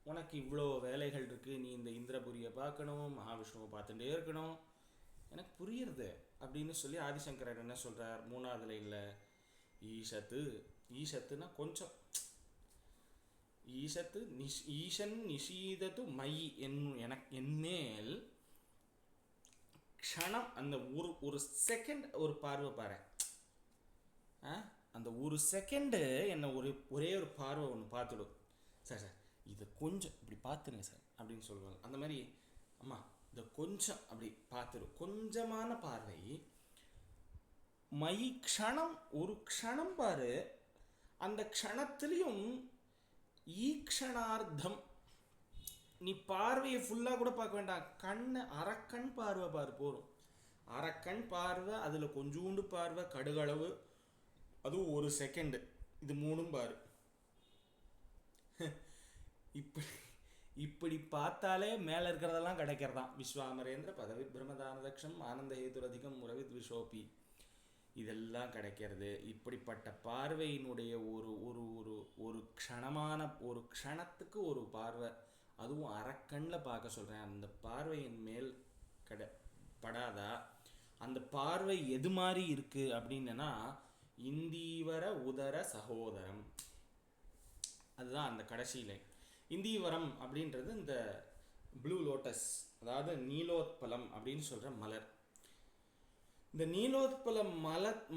உனக்கு இவ்வளோ வேலைகள் இருக்குது. நீ இந்த இந்திரபுரியை பார்க்கணும், மகாவிஷ்ணுவை பார்த்துட்டே இருக்கணும். எனக்கு புரியுறது அப்படின்னு சொல்லி ஆதிசங்கரர் என்ன சொல்கிறார் 3வது லைனில், ஈஷத்துனா கொஞ்சம், ஈஷன் நிஷீதத்து மயி என்மேல் க்ஷணம், அந்த ஒரு செகண்ட் ஒரு பார்வை பாரு. அந்த ஒரு செகண்டு என்னை ஒரே ஒரு பார்வை ஒன்று பார்த்துடும். சார் இதை கொஞ்சம் இப்படி பார்த்துருங்க சார் அப்படின்னு சொல்லுவாங்க. அந்த மாதிரி அம்மா இதை கொஞ்சம் அப்படி பார்த்துடும். கொஞ்சமான பார்வை. மயி க்ஷணம், ஒரு க்ஷணம் பாரு. அந்த க்ஷணத்துலேயும் ஈக்ஷணார்த்தம். நீ பார்வையை ஃபுல்லாக கூட பார்க்க வேண்டாம். அரைக்கண் பார்வை பாரு போதும். அரைக்கண் பார்வை, அதில் கொஞ்சோண்டு பார்வை, கடுகளவு, அதுவும் ஒரு செகண்டு. இது 3ம் பாரு. இப்படி பார்த்தாலே மேலே இருக்கிறதெல்லாம் கிடைக்கிறதான். விஸ்வாமரேந்திர பதவி பிரம்மதானதக்ஷம் ஆனந்த ஹேதுரதிகம் முரவித் விஷோபி, இதெல்லாம் கிடைக்கிறது. இப்படிப்பட்ட பார்வையினுடைய ஒரு க்ஷணத்துக்கு ஒரு பார்வை, அதுவும் அரைக்கண்ணில் பார்க்க சொல்கிறேன். அந்த பார்வையின் மேல் படாதா? அந்த பார்வை எது மாதிரி இருக்குது அப்படின்னா இந்தீவர உதர சகோதரம். அதுதான் அந்த கடைசியில. இந்தீவரம் அப்படின்றது இந்த ப்ளூ லோட்டஸ், அதாவது நீலோத்பலம் அப்படின்னு சொல்கிற மலர். இந்த நீலோத்பல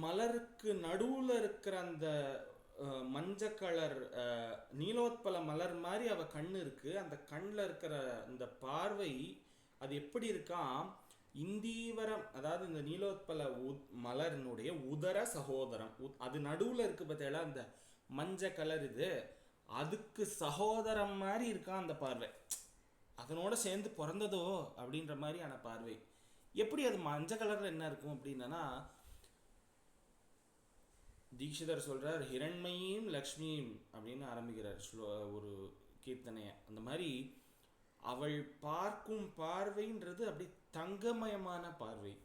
மலருக்கு நடுவில் இருக்கிற அந்த மஞ்சள் கலர் நீலோத்பல மலர் மாதிரி அவ கண்ணு இருக்கு. அந்த கண்ணில் இருக்கிற இந்த பார்வை அது எப்படி இருக்காம்? இந்தீவரம், அதாவது இந்த நீலோத்பல மலரினுடைய உதர சகோதரம். அது நடுவில் இருக்கு பார்த்தீங்களா, அந்த மஞ்சள் கலர், இது அதுக்கு சகோதரம் மாதிரி இருக்கான் அந்த பார்வை. அதனோட சேர்ந்து பிறந்ததோ அப்படின்ற மாதிரியான பார்வை. எப்படி அது மஞ்சள் கலரில் என்ன இருக்கும் அப்படின்னா, தீக்ஷிதர் சொல்கிறார் ஹிரண்மயீம் லக்ஷ்மியும் அப்படின்னு ஆரம்பிக்கிறார் ஒரு கீர்த்தனையை. அந்த மாதிரி அவள் பார்க்கும் பார்வைன்றது அப்படி தங்கமயமான பார்வை.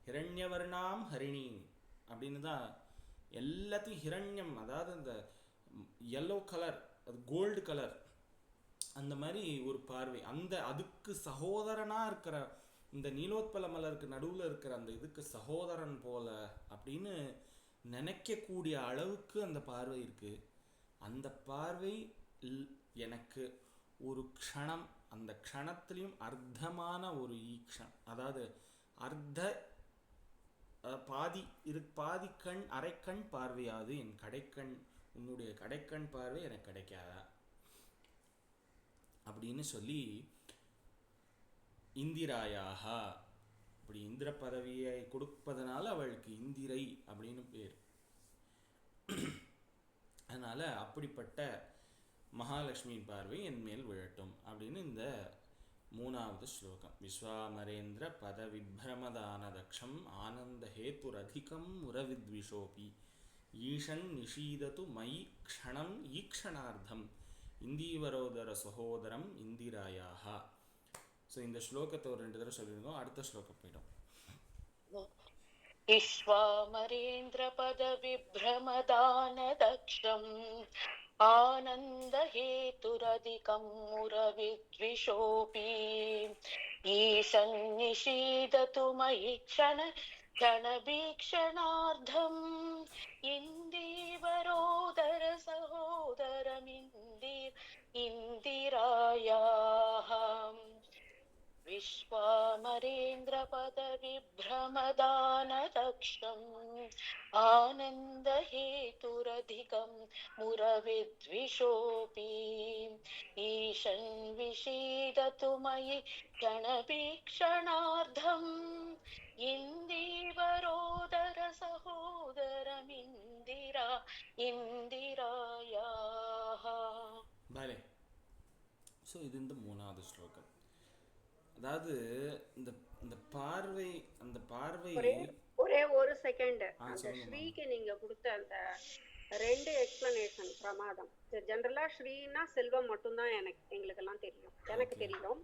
ஹிரண்யவர்ணாம் ஹரிணீம் அப்படின்னு தான் எல்லாத்தையும் ஹிரண்யம், அதாவது அந்த எல்லோ கலர், அது கோல்டு கலர், அந்த மாதிரி ஒரு பார்வை. அதுக்கு சகோதரனாக இருக்கிற இந்த நீலோத்பல மலருக்கு நடுவில் இருக்கிற அந்த இதுக்கு சகோதரன் போல அப்படின்னு நினைக்கக்கூடிய அளவுக்கு அந்த பார்வை இருக்குது. அந்த பார்வை எனக்கு ஒரு க்ஷணம், அந்த க்ஷணத்துலேயும் அர்த்தமான ஒரு ஈக்ஷன், அதாவது பாதி கண் அரைக்கண் பார்வையாது என் கடைக்கண் உன்னுடைய கடைக்கண் பார்வை எனக்கு கிடைக்காதா அப்படின்னு சொல்லி இந்திராயாகா, இப்படி இந்திர பதவியை கொடுப்பதனால அவளுக்கு இந்திரை அப்படின்னு பேர். அதனால அப்படிப்பட்ட மகாலட்சுமியின் பார்வை என் மேல் விழட்டும் அப்படின்னு இந்த 3வது ஸ்லோகம். விஸ்வாமரேந்திர பத விப்ரமதானதக்ஷம் ஆனந்த ஹேதுரதிகம் முரவித்விஷோபி ஈஷன் நிஷீதது மயி க்ஷணம் ஈக்ஷணார்த்தம் இந்தீவரோதர சகோதரம் இந்திராயாஹா. ஸோ இந்த ஸ்லோகத்தை ஒரு 2 தடவை சொல்லியிருந்தோம். அடுத்த ஸ்லோகம் போயிட்டோம். விஸ்வாமரேந்திர பத விப்ரமதானதக்ஷம் ஆனந்த ஹேதுரதிகம் முரவித்விஷோபி ஈஷன் நிஷீதது மயி க்ஷணபீக்ஷணார்த்தம் இந்தீவரோதர சகோதரமிந்திராயாஹ. விஸ்வாமரேந்திர பத விப்ரமதானதக்ஷம் ஆனந்த ஹேதுரதிகம் முரவித்விஷோபி ஈஷன் விஷீதது மயி க்ஷணபீக்ஷணார்த்தம் இந்தீவரோதர சகோதரமிந்திராயாஹ. பாலே. ஸோ இது இந்த 3வது ஸ்லோகம். அதாவது இந்த இந்த பார்வை, அந்த பார்வை ஒரே ஒரு செகண்ட். அந்த ஸ்ரீக்கு நீங்க கொடுத்த அந்த 2 எக்ஸ்பிளனேஷன் பிரமாதம். ஜெனரலா ஸ்ரீனா செல்வம் மட்டும்தான் எங்களுக்கெல்லாம் தெரியும், எனக்கு தெரியும்.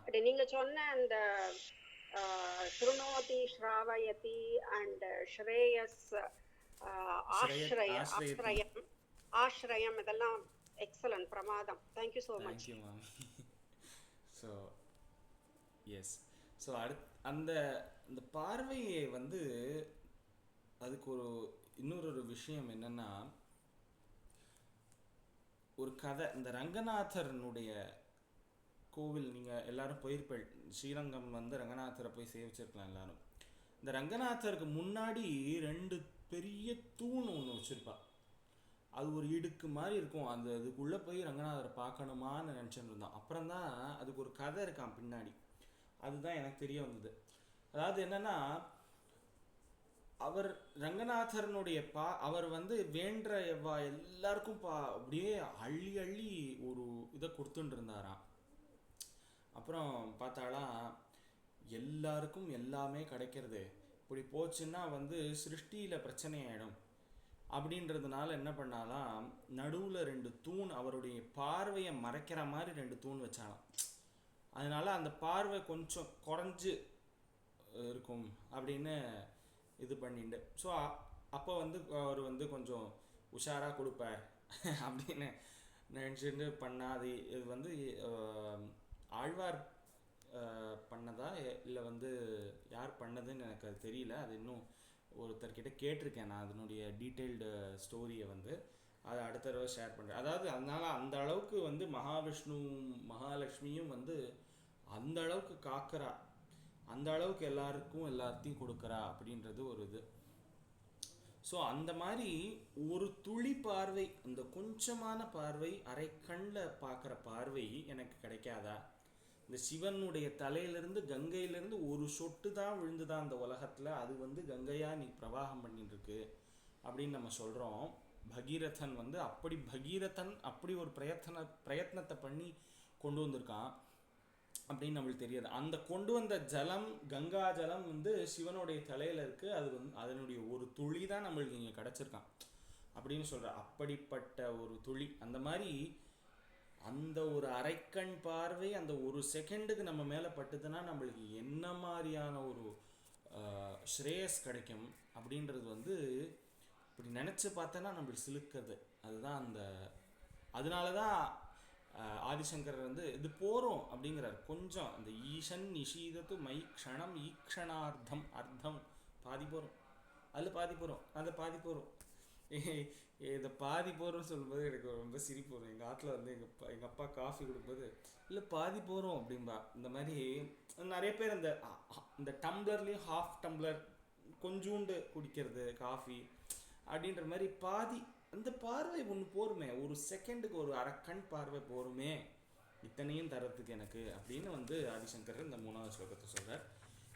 பட் நீங்க சொன்ன அந்த ஸ்ருணோதி ஸ்ராவயதி அண்ட் ஸ்ரேயஸ் ஆஸ்ரயம் இதெல்லாம் எக்ஸலன்ட், பிரமாதம். Thank you so much. So yes. So அந்த பார்வையை வந்து அதுக்கு இன்னொரு விஷயம் என்னன்னா, ஒரு கதை. இந்த ரங்கநாதரனுடைய கோவில் நீங்கள் எல்லாரும் போயிருப்பீள். ஸ்ரீரங்கம் வந்து ரங்கநாதரை போய் சேவிச்சிருக்கலாம் எல்லாரும். இந்த ரங்கநாதருக்கு முன்னாடி 2 பெரிய தூண் ஒன்று வச்சுருப்பா. அது ஒரு இடுக்கு மாதிரி இருக்கும். அதுக்குள்ளே போய் ரங்கநாதரை பார்க்கணுமான்னு நினச்சிட்டு இருந்தான். அப்புறம் தான் அதுக்கு ஒரு கதை இருக்கான் பின்னாடி. அதுதான் எனக்கு தெரிய வந்தது. அதாவது என்னன்னா, அவர் ரங்கநாதரனுடைய அவர் வந்து வேண்ட எல்லாருக்கும் அப்படியே அள்ளி அள்ளி ஒரு இதை கொடுத்துட்டு இருந்தாராம். அப்புறம் பார்த்தாலாம் எல்லாருக்கும் எல்லாமே கிடைக்கிறது, இப்படி போச்சுன்னா வந்து சிருஷ்டியில் பிரச்சனை ஆகிடும் அப்படின்றதுனால என்ன பண்ணாலாம், நடுவில் 2 தூண், அவருடைய பார்வையை மறைக்கிற மாதிரி 2 தூண் வச்சாலாம். அதனால அந்த பார்வை கொஞ்சம் குறைஞ்சு இருக்கும் அப்படின்னு இது பண்ணிட்டு. ஸோ அப்போ வந்து அவர் வந்து கொஞ்சம் உஷாராக கொடுப்பார் அப்படின்னு நினச்சிட்டு பண்ணாது. இது வந்து ஆழ்வார் பண்ணதா இல்லை வந்து யார் பண்ணதுன்னு எனக்கு அது தெரியல. அது இன்னும் ஒருத்தர்கிட்ட கேட்டிருக்கேன் நான் அதனுடைய டீட்டெயில்டு ஸ்டோரியை வந்து. அதை அடுத்த தடவை ஷேர் பண்ணுறேன். அதாவது அதனால் அந்த அளவுக்கு வந்து மகாவிஷ்ணு மகாலட்சுமியும் வந்து அந்த அளவுக்கு காக்கிறா, அந்த அளவுக்கு எல்லாத்தையும் கொடுக்குறா அப்படின்றது ஒரு இது. ஸோ அந்த மாதிரி ஒரு துளி பார்வை, அந்த கொஞ்சமான பார்வை, அரை கண்ணில் பார்க்குற பார்வை எனக்கு கிடைக்காதா? இந்த சிவனுடைய தலையிலேருந்து கங்கையிலேருந்து ஒரு சொட்டு தான் விழுந்துதான் அந்த உலகத்தில், அது வந்து கங்கையாக நீ பிரவாகம் பண்ணிட்டுருக்கு அப்படின்னு நம்ம சொல்கிறோம். பகீரதன் வந்து அப்படி ஒரு பிரயத்னத்தை பண்ணி கொண்டு வந்திருக்கான் அப்படின்னு நம்மளுக்கு தெரியாது. அந்த கொண்டு வந்த ஜலம், கங்கா ஜலம் வந்து சிவனுடைய தலையில் இருக்குது. அது வந்து அதனுடைய ஒரு துளி தான் நம்மளுக்கு இங்கே கிடச்சிருக்கான் அப்படின்னு சொல்கிற. அப்படிப்பட்ட ஒரு துளி, அந்த மாதிரி அந்த ஒரு அரைக்கண் பார்வை அந்த ஒரு செகண்டுக்கு நம்ம மேலே பட்டுதுன்னா நம்மளுக்கு என்ன மாதிரியான ஒரு ஸ்ரேயஸ் கிடைக்கும் அப்படின்றது வந்து இப்படி நினச்சி பார்த்தோன்னா நம்மளுக்கு சிலுக்கிறது. அதுதான் அதனால தான் ஆதிசங்கரர் வந்து இது போகிறோம் அப்படிங்கிறார். கொஞ்சம் அந்த ஈஷன் நிஷீதத்து மை க்ஷணம் ஈக்ஷணார்த்தம், அர்த்தம் பாதி போகிறோம், அதில் பாதி போகிறோம், அந்த பாதி போகிறோம். இதை பாதி போகிறோம்னு சொல்லும்போது எனக்கு ரொம்ப சிரிப்பு வரும். எங்கள் ஆற்றுல வந்து எங்கள் அப்பா காஃபி கொடுக்கும்போது இல்லை பாதி போகிறோம் அப்படின்பா. இந்த மாதிரி நிறைய பேர் இந்த டம்ளர்லேயும் ஹாஃப் டம்ளர் கொஞ்சூண்டு குடிக்கிறது காஃபி அப்படின்ற மாதிரி அந்த பார்வை ஒன்று போருமே, ஒரு செகண்டுக்கு ஒரு அரை கண் பார்வை போருமே இத்தனையும் தரத்துக்கு எனக்கு அப்படின்னு வந்து ஆதிசங்கரர் இந்த 3வது ஸ்லோகத்தை சொல்கிறார்.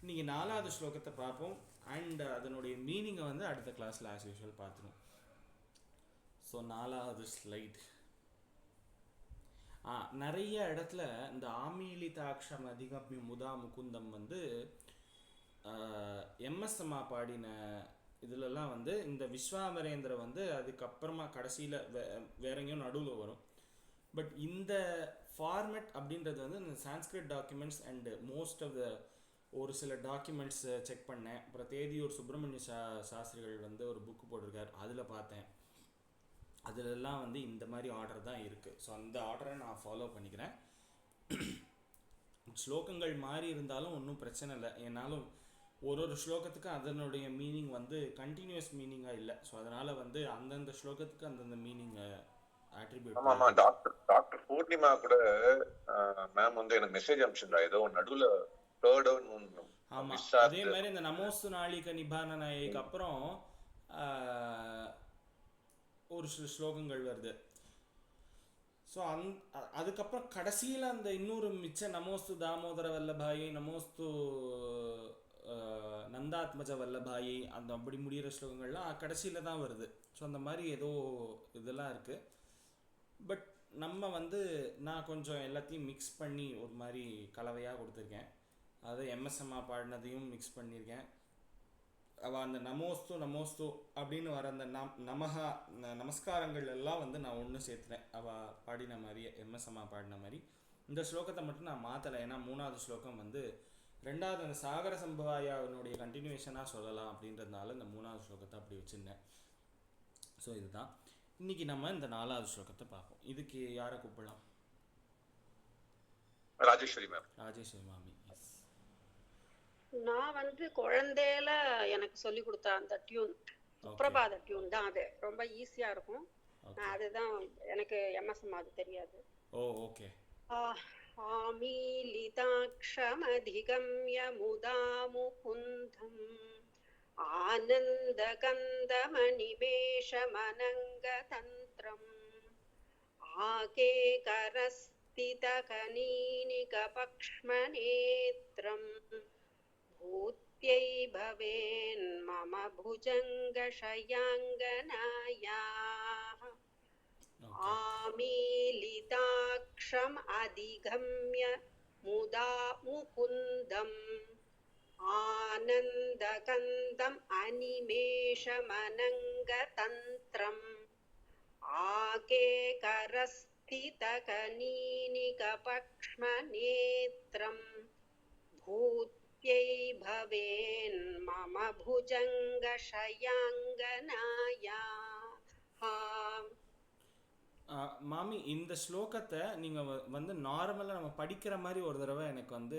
இன்றைக்கி 4வது ஸ்லோகத்தை பார்ப்போம். அண்ட் அதனுடைய மீனிங்கை வந்து அடுத்த கிளாஸில் ஆஸ் யூஷுவல் பார்த்துருவோம். ஸோ 4வது ஸ்லைட். நிறைய இடத்துல இந்த ஆமீலிதாட்சம் அதிகம்ய முதா முகுந்தம் வந்து எம்எஸ்எம்மா பாடின இதிலெல்லாம் வந்து இந்த விஸ்வாமரேந்திர வந்து அதுக்கப்புறமா கடைசியில் வேற எங்கேயும் நடுவில் வரும். பட் இந்த ஃபார்மேட் அப்படின்றது வந்து இந்த Sanskrit documents and most of the ஒரு சில டாக்குமெண்ட்ஸ் செக் பண்ணேன். அப்புறம் தேதியூர் சுப்பிரமணிய சாஸ்திரிகள் வந்து ஒரு புக்கு போட்டிருக்கார், அதில் பார்த்தேன். அதிலெல்லாம் வந்து இந்த மாதிரி ஆர்டர் தான் இருக்குது. ஸோ அந்த ஆர்டரை நான் ஃபாலோ பண்ணிக்கிறேன். ஸ்லோகங்கள் மாறி இருந்தாலும் ஒன்றும் பிரச்சனை இல்லை. ஏன்னாலும் ஒரு ஸ்லோகத்துக்கு அதனுடைய மீனிங் வந்து கண்டினியூஸ் மீனிங்காக இல்லை. ஸோ அதனால் வந்து அந்தந்த ஸ்லோகத்துக்கு அந்தந்த மீனிங்கை ஆட்ரிபியூட். ஆமா டாக்டர் பூர்ணிமா கூட மேம் வந்து எனக்கு மெசேஜ் அனுப்பிச்சிருந்தா, ஏதோ நடுவில் ஆமா, அதே மாதிரி இந்த நமோஸ்து நாளிக நிபான நாயக்கு அப்புறம் ஒரு சில ஸ்லோகங்கள் வருது. ஸோ அதுக்கப்புறம் கடைசியில் அந்த இன்னொரு மிச்ச நமோஸ்து தாமோதர வல்லபாயி, நமோஸ்து நந்தாத்மஜ வல்லபாயி, அந்த அப்படி முடிகிற ஸ்லோகங்கள்லாம் கடைசியில் தான் வருது. ஸோ அந்த மாதிரி ஏதோ இதெல்லாம் இருக்குது. பட் நம்ம வந்து நான் கொஞ்சம் எல்லாத்தையும் மிக்ஸ் பண்ணி ஒரு மாதிரி கலவையாக கொடுத்துருக்கேன். அதை எம்எஸ்எம்மா பாடினதையும் மிக்ஸ் பண்ணியிருக்கேன். அவள் அந்த நமோஸ்து அப்படின்னு வர அந்த நமஹா நமஸ்காரங்கள் எல்லாம் வந்து நான் ஒன்று சேர்த்துறேன். அவள் பாடின மாதிரியே, எம்எஸ்எம்மா பாடின மாதிரி. இந்த ஸ்லோகத்தை மட்டும் நான் மாற்றலை. ஏன்னா 3வது ஸ்லோகம் வந்து 2வது அந்த சாகர சம்பவாயாவினுடைய கண்டினியூஷனாக சொல்லலாம் அப்படின்றதுனால இந்த 3வது ஸ்லோகத்தை அப்படி வச்சுருந்தேன். ஸோ இதுதான் இன்றைக்கி நம்ம இந்த 4வது ஸ்லோகத்தை பார்ப்போம். இதுக்கு யாரை கூப்பிடலாம்? ராஜேஸ்வரி மேம். ராஜேஸ்வரி மாமி. எஸ், நான் வந்து குழந்தையில எனக்கு சொல்லி கொடுத்த அந்த டியூன் சுப்ரபாத டியூன் தான். அது ரொம்ப ஈஸியா இருக்கும். அதுதான் எனக்கு எம்எஸ்எம் அது தெரியாது. ஓ ஓகே. ஆமீலிதாக்ஷமதிகம்ய முதா முகுந்தம் ஆனந்தகந்தமணிமேஷமனங்கதந்திரம் ஆகேகரஸ்திதகனீனிகபக்ஷ்மநேத்ரம் பூத்யை பவேன் மம புஜங்கஷயாங்கனாயாः ஆமீலிதாக்ஷம் அதிகம்ய முதா முகுந்தம் ஆனந்தகந்தம் அனிமேஷமனங்கதந்திரம் ஆகேகரஸ்திதகனீனிகபக்ஷ்மநேத்ரம் பூத்யை பவேன் மம புஜங்கஷயாங்கனாயாः. மாமி, இந்த ஸ்லோகத்தை நீங்கள் வந்து நார்மலாக நம்ம படிக்கிற மாதிரி ஒரு தடவை எனக்கு வந்து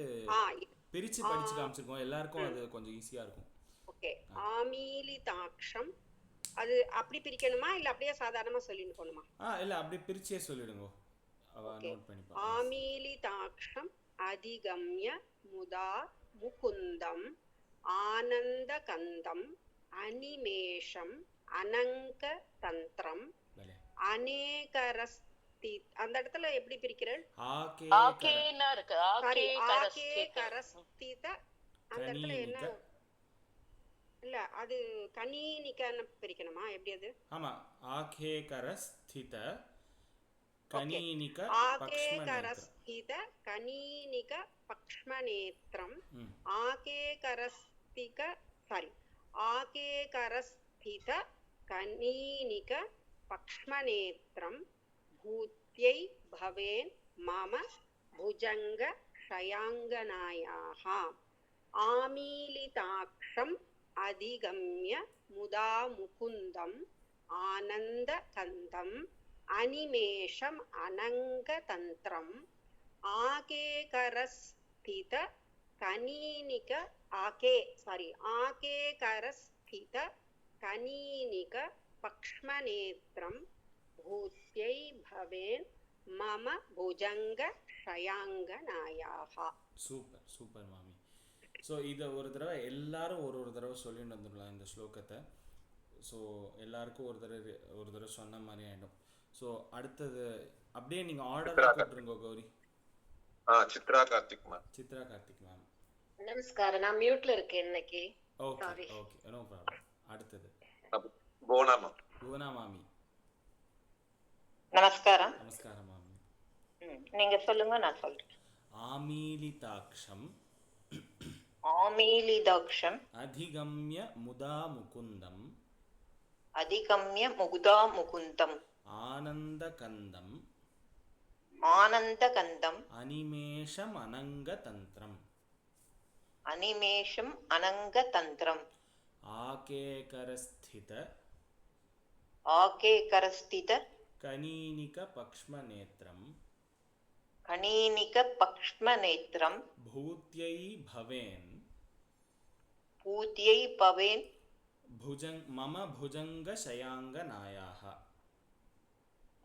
பிரித்து படித்து காமிச்சிருக்கோம். எல்லாருக்கும் அது கொஞ்சம் ஈஸியாக இருக்கும். ஓகே. ஆமீலிதாக்ஷம் அது அப்படி பிரிக்கணுமா இல்லை அப்படியே சாதாரணமாக சொல்லிட்டு போகணுமா? இல்லை, அப்படியே பிரிச்சே சொல்லிடுங்க. நோட் பண்ணி பாருங்க. ஆமீலிதாக்ஷம் அதிகம்ய முதா முகுந்தம் ஆனந்தகந்தம் அனிமேஷம் அனங்கதந்திரம் அநேகரஸ்தி. அந்த இடத்துல எப்படி பிரிக்கிறேன்? ஆகேனா இருக்கு. ஆகேகரஸ்தித. அந்த இடத்துல என்ன? இல்ல, அது கனீனிகன்னு பிரிக்கணுமா? எப்படி அது? ஆமா, ஆகேகரஸ்தித கனீனிக ஆகேகரஸ்தித கனீனிக பக்ஷ்மநேத்ரம் ஆகேகரஸ்திக ஆகேகரஸ்தித கனீனிக பக்ஷ்மநேத்ரம் பூத்யை பவேன் மம புஜங்க ஷயாங்கனாயாः ஆமீலிதாக்ஷம் அதிகம்ய முதா முகுந்தம் ஆனந்தகந்தம் அனிமேஷம் அனங்கதந்திரம் ஆகேகரஸ்தித கனீனிக ஆகேகரஸ்தித கனீனிக பக்ஷ்மநேத்ரம் பூத்யை பவேன் மம புஜங்க ஷயாங்கனாயாः. சூப்பர் சூப்பர் மாமி. ஸோ இதை ஒரு தடவை எல்லாரும் ஒரு தடவை சொல்லிட்டு வந்துடலாம் இந்த ஸ்லோகத்தை. ஸோ எல்லாருக்கும் ஒரு தடவை சொன்ன மாதிரி ஆகிடும். ஸோ அடுத்தது அப்படியே நீங்கள் ஆர்டராக கூப்பிட்ருங்க கௌரி. சித்ரா கார்த்திக் மேம். சித்ரா கார்த்திக் மேம். நமஸ்காரம். நான் மியூட்ல இருக்கேன் இன்னைக்கு. Okay okay, no problem. அடுத்தது புவனா மேம். புவனா மாமி. நமஸ்காரம். நமஸ்காரம் மாமி. நீங்க சொல்லுங்க, நான் சொல்றேன். ஆமீலிதாக்ஷம் ஆமீலிதாக்ஷம் அதிகம்ய முதா முகுந்தம் அதிகம்ய முகுதா முகுந்தம் ஆனந்தகந்தம் ஆனந்தகந்தம் அனிமேஷம் அனங்கதந்திரம் அனிமேஷம் அனங்கதந்திரம் ஆகேகரஸ்தித ஆகேகரஸ்தித கனீனிக பக்ஷ்மநேத்ரம் கணீனிக பக்ஷ்மநேத்ரம் பூத்யை பவேன் பூத்யை பவேன் மம புஜங்க சயாங்கநாயாः.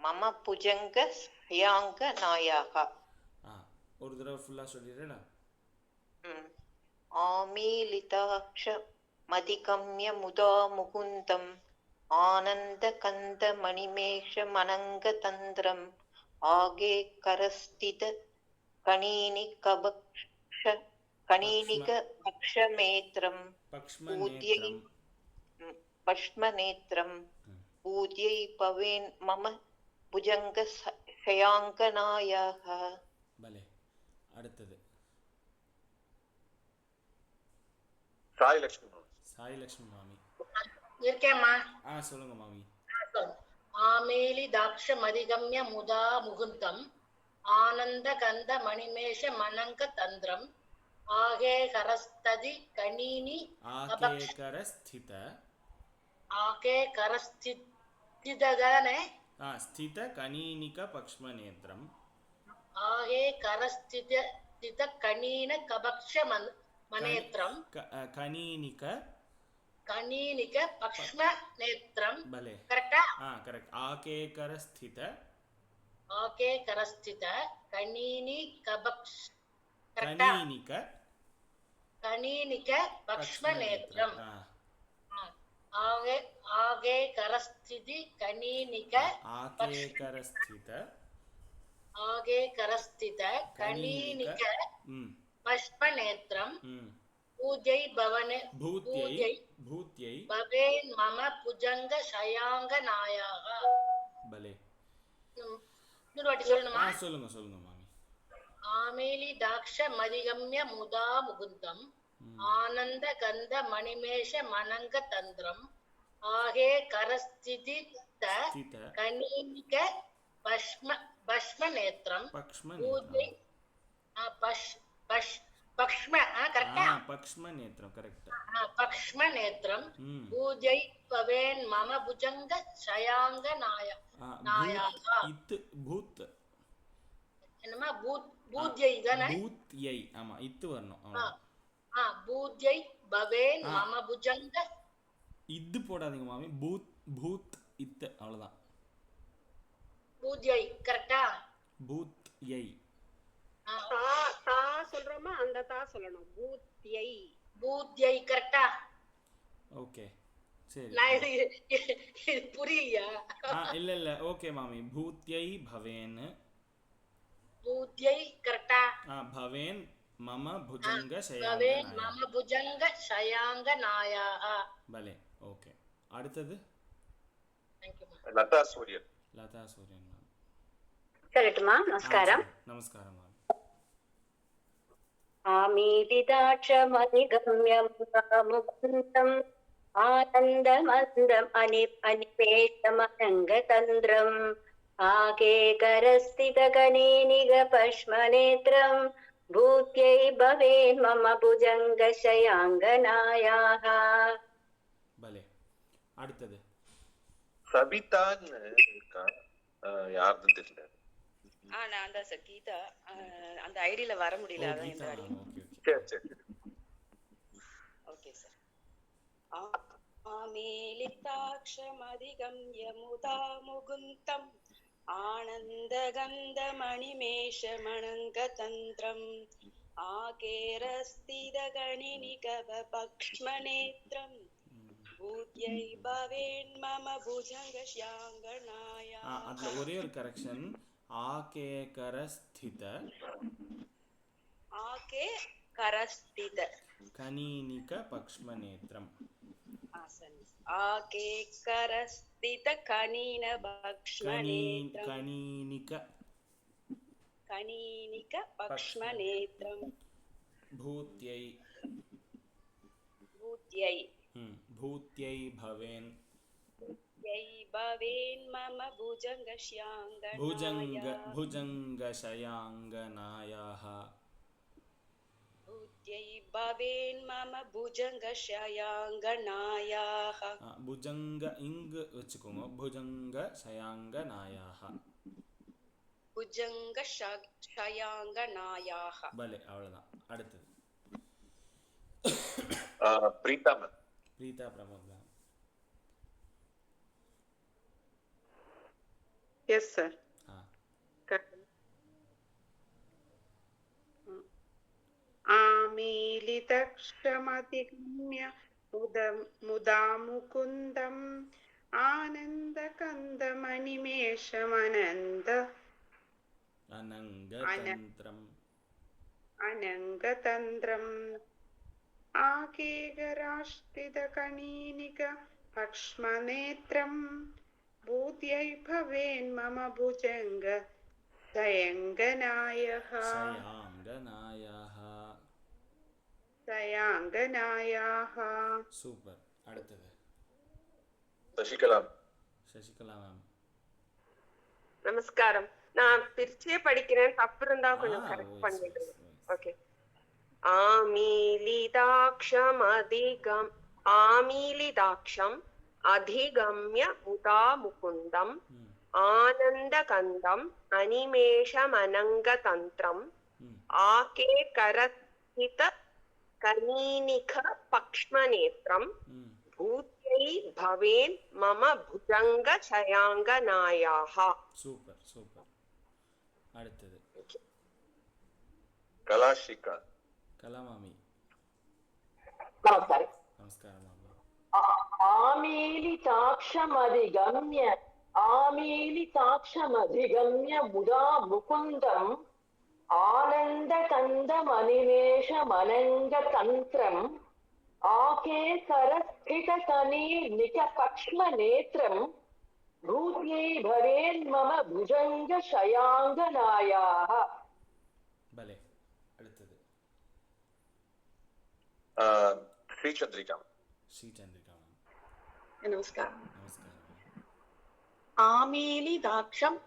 மம புஜங்க சயாங்கநாயாः. ஒரு தடவை ஃபுல்லாக சொல்லிடுறேன். ஆமீலிதாக்ஷ மதிகம்ய முதா முகுந்தம் ஆனந்தகந்த மணிமேஷ மனங்கதந்திரம் ஆகே கரஸ்தித கணீனிக பக்ஷமேத்ரம் பஷ்மநேத்ரம் பூத்யை பவேன் மம புஜங்க சயாங்கநாயாः. பலே. அடுத்தது சாய் லட்சுமி மேம். சாய் லட்சுமி மாமி. இருக்கேம்மா. சொல்லுங்க மாமி. ஆமேலிதாக்ஷ மதிகம்ய முதா முகுந்தம் ஆனந்த கந்த மணிமேஷ மனங்க தந்திரம் ஆகே கரஸ்ததி கணீனி ஆகேகரஸ்தித ஆகேகரஸ்திததானே ஸ்தித கணீனிக பக்ஷ்மநேத்ரம் ஆகே கரஸ்தித கணீன கபக்ஷ மனேத்ரம் கணீனிக கணீனிக பக்ஷ்ம நேத்ரம். பலே. கரெக்டா? கரெக்ட். ஆகேகரஸ்தித ஆகேகரஸ்தித கணீனி கபக்ஷ கணீனிக கணீனிக பக்ஷ்ம நேத்ரம். ஆகேகரஸ்திதி கணீனிக ஆகேகரஸ்தித ஆகேகரஸ்தித கணீனிக பஷ்ம நேத்ரம் பூஜை பவனே பூத்யை பூத்யை பவேன் மம புஜங்க சயாங்கநாயாः. பலே. இன்னொரு வாட்டி சொல்லணுமா? சொல்லுங்க சொல்லுங்க மாமி. ஆமேலிதாக்ஷ மதிகம்ய முதா முகுந்தம் ஆனந்த கந்த மணிமேஷ மனங்க தந்திரம் ஆகே கரஸ்தித கணீனிக பஷ்ம நேத்ரம் பூஜை பக்ஷ்ம கரெக்டா? பக்ஷ்மநேத்ரம் கரெக்ட். பக்ஷ்மநேத்ரம் பூஜை பவேன் மம புஜங்க சயாங்கநாயாः. இத்து பூத் என்னமா பூஜ்யை தானே? பூத்யை. ஆமா, இத்து வரணும். பூஜை பவேன் மம புஜங்க. இது போடாதீங்க மாமி. பூத் இத்து, அவ்வளவுதான். பூஜ்யை கரெக்டா? பூத்யை. தா சொல்றோமா, அந்த தா சொல்லணும். பூத்யை. பூஜ்யை கரெக்டா? ஓகே சரி. புரியலையா? இல்ல ஓகே மாமி. பூத்யை பவேன். பூஜ்யை கரெக்டா? பவேன் மம புஜங்க பவேன் மம புஜங்க சயாங்கநாயாः. பலே. ஓகே. அடுத்தது லதா சூரியன். லதா சூரியன் மேம். சொல்லட்டுமா? நமஸ்காரம். நமஸ்காரம் மேம். ஆமீதிதாட்சமதிகம்ய முகுந்தம் ஆனந்தமந்தம் அனிமேஷமனங்கதந்திரம் ஆகேகரஸ்தித கணீனிக பஷ்மநேத்ரம் பூத்யை பவேன் மம புஜங்க சயாங்கநாயாः. பலே. அடுத்தது சபிதான்னு இருக்கா, யாருன்னு தெரியல. நான் தான் சார் கீதா. அந்த ஐடியில வர முடியல, அதான் இந்த ஐடி. Okay sir. ஆமேலிதாக்ஷமதிகம்ய முதா முகுந்தம் ஆனந்தகந்த மணிமேஷ மனங்கதந்திரம் ஆகேரஸ்தித கணினிக பக்ஷ்மநேத்ரம் பூத்யை பவேன் மம புஜங்கஸ்யாங்கநாயா. அதுல ஒரே ஒரு கரெக்ஷன், ஆகே கரஸ்தித ஆகே கரஸ்தித கனீனிக பக்ஷ்மநேத்ரம். ஆகே கரஸ்தித கனீன பக்ஷ்மநேத்ரம். கனீனிக பக்ஷ்மநேத்ரம். பூத்யை பவேன் மம புஜங்கஷயாங்கநாயாः. பூத்யை பவேன் மம புஜங்கஷயாங்கநாயாः. புஜங்க இங்கு வச்சுக்கோங்க, புஜங்கஷயாங்கநாயாः. புஜங்கஷயாங்கநாயாः. பலே, அவ்வளவுதான். அடுத்தது Preetha ma'am. Preetha Pramod ma'am. Yes sir. ஆமீலிதக்ஷமதிகம்ய முதா முகுந்தம் அனங்கதந்திரம் ஆகேகராஷ்டிதகணீனிக பக்ஷ்மநேத்ரம். பூத்யை பவேன் மம புஜங்க சயங்கநாயः. சூப்பர். அடுத்தது சசிகலா மேம். நமஸ்காரம். நான் பிரிச்சே படிக்கிறேன், தப்பு இருந்தா கொஞ்சம் கரெக்ட் பண்ணிடுங்க. ஓகே. ஆமீலிதாக்ஷம் அதிகம்ய முதா முகுந்தம் ஆனந்தகந்தம் அனிமேஷமனங்கதந்திரம் ஆகே கரஸ்தித கனீனிக பக்ஷ்மநேத்ரம். பூத்யை பவேன் மம புஜங்க சயாங்கநாயாः. Super super. அடுத்தது கலாஷிகா. கலாமாமி. நமஸ்காரம். நமஸ்காரம் மாமி. ஆமீலிதாக்ஷமதிகம்ய முதா முகுந்தம் ஆனந்தகந்தமனிமேஷமனங்கதந்திரம் ஆகே கரஸ்திதகனீனிக பக்ஷ்மநேத்ரம். பூத்யை பவேன் மம புஜங்க சயாங்கநாயாः. பலே. அடுத்தது ஸ்ரீசந்திரிகா. ஸ்ரீசந்திரிகா மேம். நமஸ்காரம். நமஸ்காரம். ஆமீலிதாக்ஷம்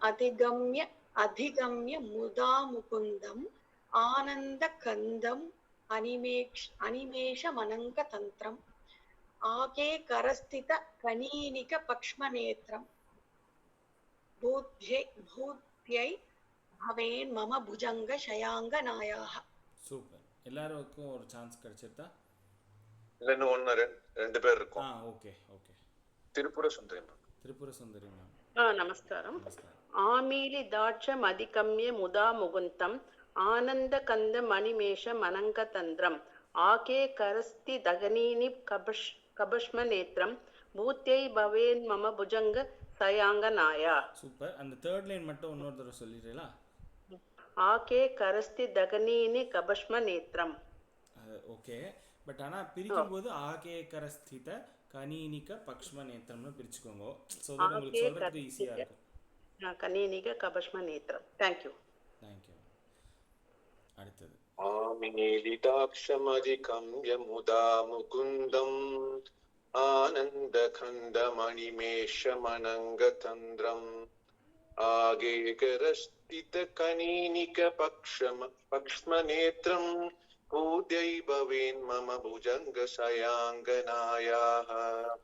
அதிகம்ய முதா முகுந்தம் ஆனந்தகந்தம் அனிமேஷமனங்கதந்திரம் ஆகே கரஸ்தித கனீனிக பக்ஷ்மநேத்ரம். பூத்யை பவேன் மம புஜங்க சயாங்கநாயாः. சூப்பர். எல்லாருக்கும் ஒரு சான்ஸ் கிடைச்சிருந்தா? இல்ல, ஒன்னு ரெண்டு பேர் இருக்கும். Okay okay. Tripura Sundari ma'am. Tripura Sundari ma'am. நமஸ்காரம். ஆமீலிதாட்சம் அதிகம்ய முதா முகுந்தம் ஆனந்தகந்தம் அனிமேஷமனங்கதந்திரம் ஆகே கரஸ்தி தகனீனி கபஷ்மநேத்ரம். பூத்யை பவேன் மம புஜங்க சயாங்கநாயா. சூப்பர். அந்த தேர்ட் லைன் மட்டும் இன்னொரு தடவை சொல்லிடுறீங்களா? ஆகே கரஸ்தி தகனீனி கபஷ்மநேத்ரம். ஓகே. பட் ஆனால் பிரிக்கும் போது ஆகே கரஸ்தித கனீனிக பக்ஷ்மநேத்ரம்னு பிரிச்சுக்கோங்க. ஸோ தட் உங்களுக்கு சொல்றதுக்கு ஈஸியாக இருக்கும். கனீனிக கபஷ்மநேத்ரம். தேங்க்யூ. தேங்க்யூ. அடுத்தது ஆமீலிதாக்ஷமதிகம்ய முதா முகுந்தம் ஆனந்தகந்தமனிமேஷமனங்கதந்திரம் ஆகே கரஸ்தித கனீனிக பக்ஷ்மநேத்ரம். பூத்யை பவேன் மம புஜங்க சயாங்கநாயாः.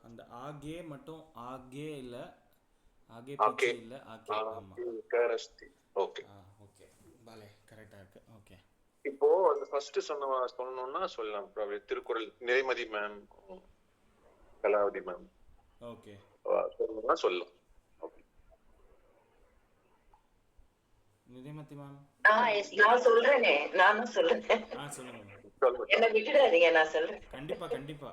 அந்த ஆகே மட்டும் ஆகே இல்ல, ஆகே பிச்சை இல்ல, ஆகே. ஆமா. கரஸ்தி. Okay okay. பலே, கரெக்ட்டா இருக்கு. ஓகே. இப்போ அந்த ஃபர்ஸ்ட் சொல்லணும்னா சொல்லலாம். Thirukkural Niraimathi ma'am, Kalavathi ma'am. Okay. சொல்லணும்னா சொல்லலாம். நிறைமதி மேம். நான் சொல்றேனே, நானும் சொல்றேன். சொல்லுங்க. என்ன விட்டுடாதீங்க, நான் சொல்றேன். கண்டிப்பா கண்டிப்பா.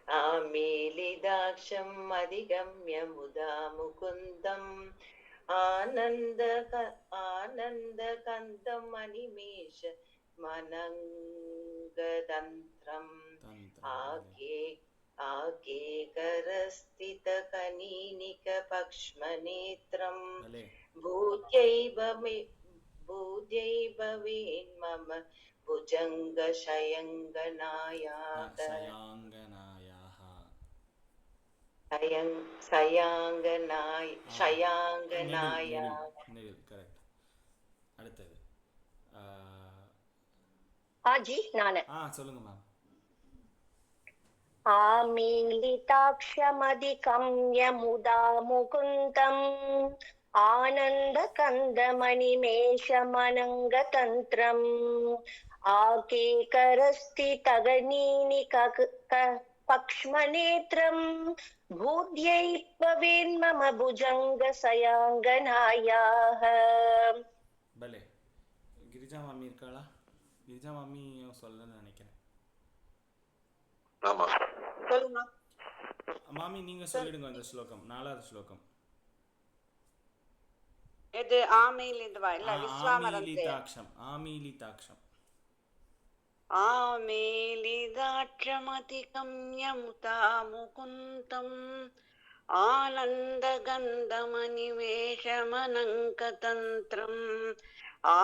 आमीलिदाक्षम् अधिगम्य मुदा मुकुन्दम् आनन्दकन्दम् अनिमेष मनङ्गतन्त्रम् आकेकरस्थितकनीनिकपक्ष्मनेत्रम् भूत्यैव वेन्मम भुजङ्गशयङ्गनायाः கரெக்ட். அடுத்தது ஜி நானு சொல்லுங்க மேம். ஆமீலிதாக்ஷமதிகம்ய முதா முகுந்தம் ஆனந்தகந்தமணிமேஷமனங்கதந்திரம் ஆகேகரஸ்திதகனீனிக பக்ஷ்மநேத்ரம் பூத்யை பவேன்மம புஜங்கசயாங்கனாயாः. பலே. கிரிஜா மாமி இருக்காளா? கிரிஜா மாமி சொல்லணும்னு நினைக்கிறேன். ஆமா சொல்லுங்க மாமி நீங்க சொல்லிடுங்க அந்த ஸ்லோகம், 4வது ஸ்லோகம். இது ஆமீலிதவா இல்ல விஸ்வாமரந்தே. ஆமீலிதாக்ஷம். ஆமீலிதாக்ஷம் ஆமீலிதாட்சமதிகம்ய முதா முகுந்தம் ஆனந்தகந்தமனிவேஷமனங்கதந்திரம்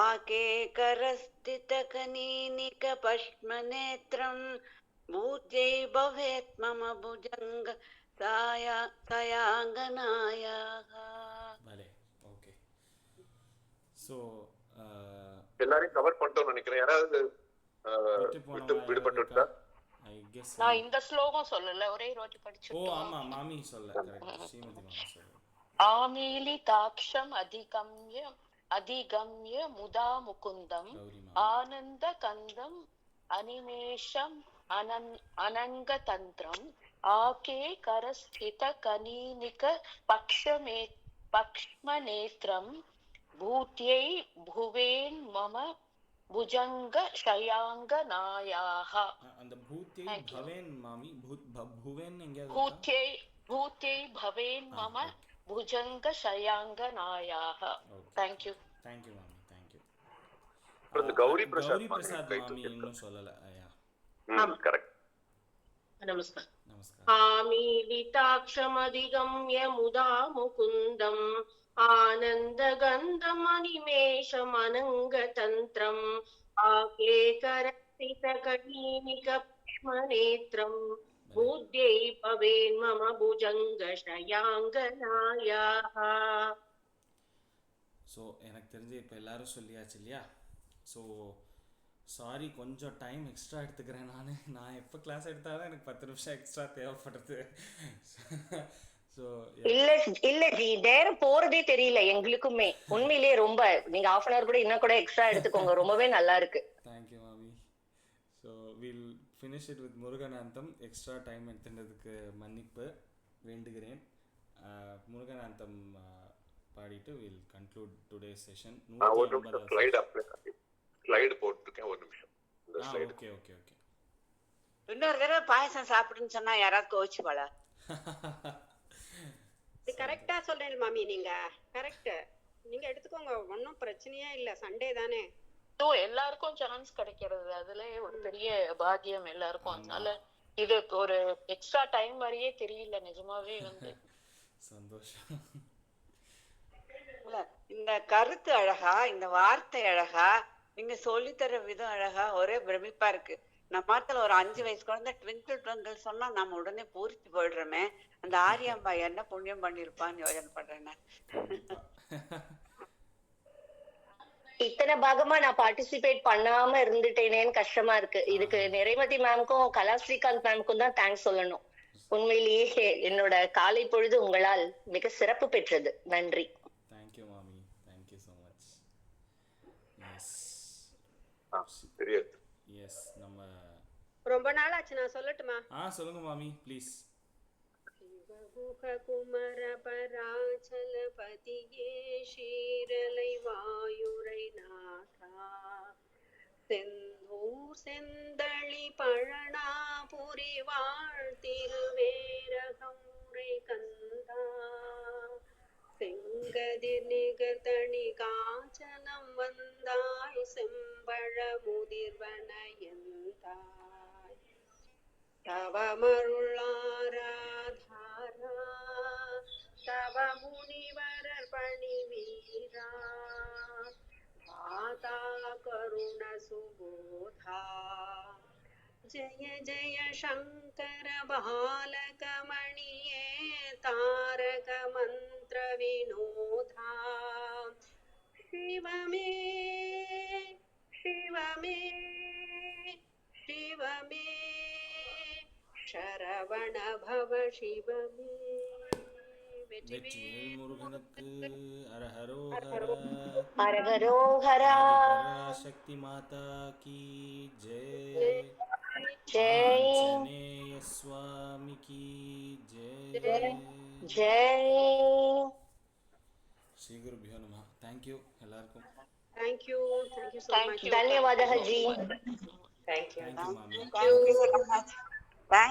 ஆகேகரஸ்திதகனீனிகபஷ்மநேத்ரம் பூத்யை பவேத் மம புஜங்க சயாங்கனாயாः. பலே. ஓகே. சோ எல்லாரையும் கவர் பண்ணிட்டோம்னு நினைக்கிறேன். யாராவது விடுபட்டு ஐ கெஸ் நான் இந்த ஸ்லோகம் சொல்லல, ஒரே ரோட்டி படிச்சு. ஆமா மாமி சொல்ல. கரெக்ட். ஸ்ரீமதி மாமி சொல்ல. ஆமீலிதாக்ஷம் அதிகம்ய முதா முகுந்தம் ஆனந்தகந்தம் அனிமேஷம் அனங்கதந்திரம் ஆகேகரஸ்திதகனீனிக பக்ஷ்மநேத்ரம் பூத்யை புவேன் மம புஜங்க ஷயாங்கனாயாः. அந்த பூத்யை பவேன் மாமி புவேன் எங்க? பூத்யை பவேன் மம புஜங்க ஷயாங்கனாயாः. Thank you. Thank you மாமி. Thank you. கௌரி பிரசாத் மாமி இன்னும் சொல்லல. கரெக்ட். நமஸ்கார். நமஸ்கார். ஆமீலிதாக்ஷமதிகம்ய முதா முகுந்தம் ஆனந்தகந்தமனிமேஷமனங்கதந்திரம் ஆகேகரஸ்திதகனீனிகபக்ஷ்மநேத்ரம் பூத்யை பவேன் மம புஜங்கஷயாங்கனாயாः. ஸோ எனக்கு தெரிஞ்சு இப்போ எல்லாரும் சொல்லியாச்சு இல்லையா? ஸோ சாரி, கொஞ்சம் டைம் எக்ஸ்ட்ரா எடுத்துக்கிறேன். நான் எப்போ கிளாஸ் எடுத்தாலும் எனக்கு 10 நிமிஷம் எக்ஸ்ட்ரா தேவைப்படுது. ஸோ இல்ல ஜி, நேரம் போறதே தெரியல எங்களுக்குமே. உண்மையிலேயே ரொம்ப, நீங்க 1/2 hour கூட இன்னும் கூட எக்ஸ்ட்ரா எடுத்துக்கோங்க, ரொம்பவே நல்லா இருக்கு. தேங்க்யூ மாமி. So will finish it with Muruganandam. Extra time எடுத்துட்டதுக்கு மன்னிப்பு வேண்டுகிறேன். முருகனாந்தம் பாடிட்டு will conclude today session. Slide போட்டுருக்கேன், ஒரு நிமிஷம். Okay okay okay. இன்னொரு தடவை பாயசம் சாப்பிடுன்னு சொன்னா யாராவது கோச்சுப்பாளா? இது கரெக்டா சொல்றேன் மாமி, நீங்க கரெக்ட், நீங்க எடுத்துக்கோங்க, ஒன்னும் பிரச்சனையே இல்ல. சண்டே தானே, எல்லாருக்கும் சான்ஸ் கிடைக்கிறது, அதுல ஒரு பெரிய பாக்கியம் எல்லாருக்கும். அதனால இது ஒரு எக்ஸ்ட்ரா டைம் மாதிரியே தெரியல நிஜமாவே. சந்தோஷம். இந்த கருத்து அழகா, இந்த வார்த்தை அழகா, நீங்க சொல்லித்தர விதம் அழகா, ஒரே பிரமிப்பா இருக்கு. நம்மாத்துல ஒரு 5 வயசு குழந்தை ட்விங்கிள் ட்விங்கிள் சொன்னா நம்ம உடனே பூரிச்சு போயிடுறோமே. அந்த ஆரியாம்பா என்ன புண்ணியம் பண்ணிருப்பான்னு யோசனை பண்றேன். இத்தனை பாகமா நான் பார்ட்டிசிபேட் பண்ணாம இருந்துட்டேனேன்னு கஷ்டமா இருக்கு. இதுக்கு நிறைமதி மேம்க்கும் கலா ஸ்ரீகாந்த் மேம்க்கும் தான் தேங்க்ஸ் சொல்லணும். உண்மையிலேயே என்னோட காலை பொழுது உங்களால் மிக சிறப்பு பெற்றது. நன்றி. தேங்க்யூ மாமி. Thank you so much. எஸ் நம்ம ரொம்ப நாள் ஆச்சு, நான் சொல்லட்டுமா? சொல்லுங்க மாமி ப்ளீஸ். குமர பராச்சலபதியே ஷீரலை வாயுரை நாதா செந்தூர் செந்தளி பழனாபுரி வாழ்த்திருவேரகம் உரை கந்தா செங்கதிர் நிகழ்த்தணி காஞ்சனம் வந்தாய் செம்பழ முதிர்வனயந்தாய் தவமருளாராதாரா தவ முனிவரர் பணிவீரா தாதா கருண சுபோதா ஜய ஜய சங்கர பாலகமணியே தாரக மந்திர வினோதா சிவமே சிவமே சிவமே சரவண பவ சிவமே. வெற்றிவேல் முருகனுக்கு அரஹரோஹர. அரஹரோஹரா. சக்தி மாதா கி ஜெய். ஜெய். ஆஞ்சநேய சுவாமி கி ஜெய். ஜெய். ஸ்ரீ குருபியோ நமः. தேங்க்யூ எல்லாருக்கும். Thank you so much. ಧನ್ಯವಾದ ಅಜ್ಜಿ. Thank you, ma'am. Thank you very much.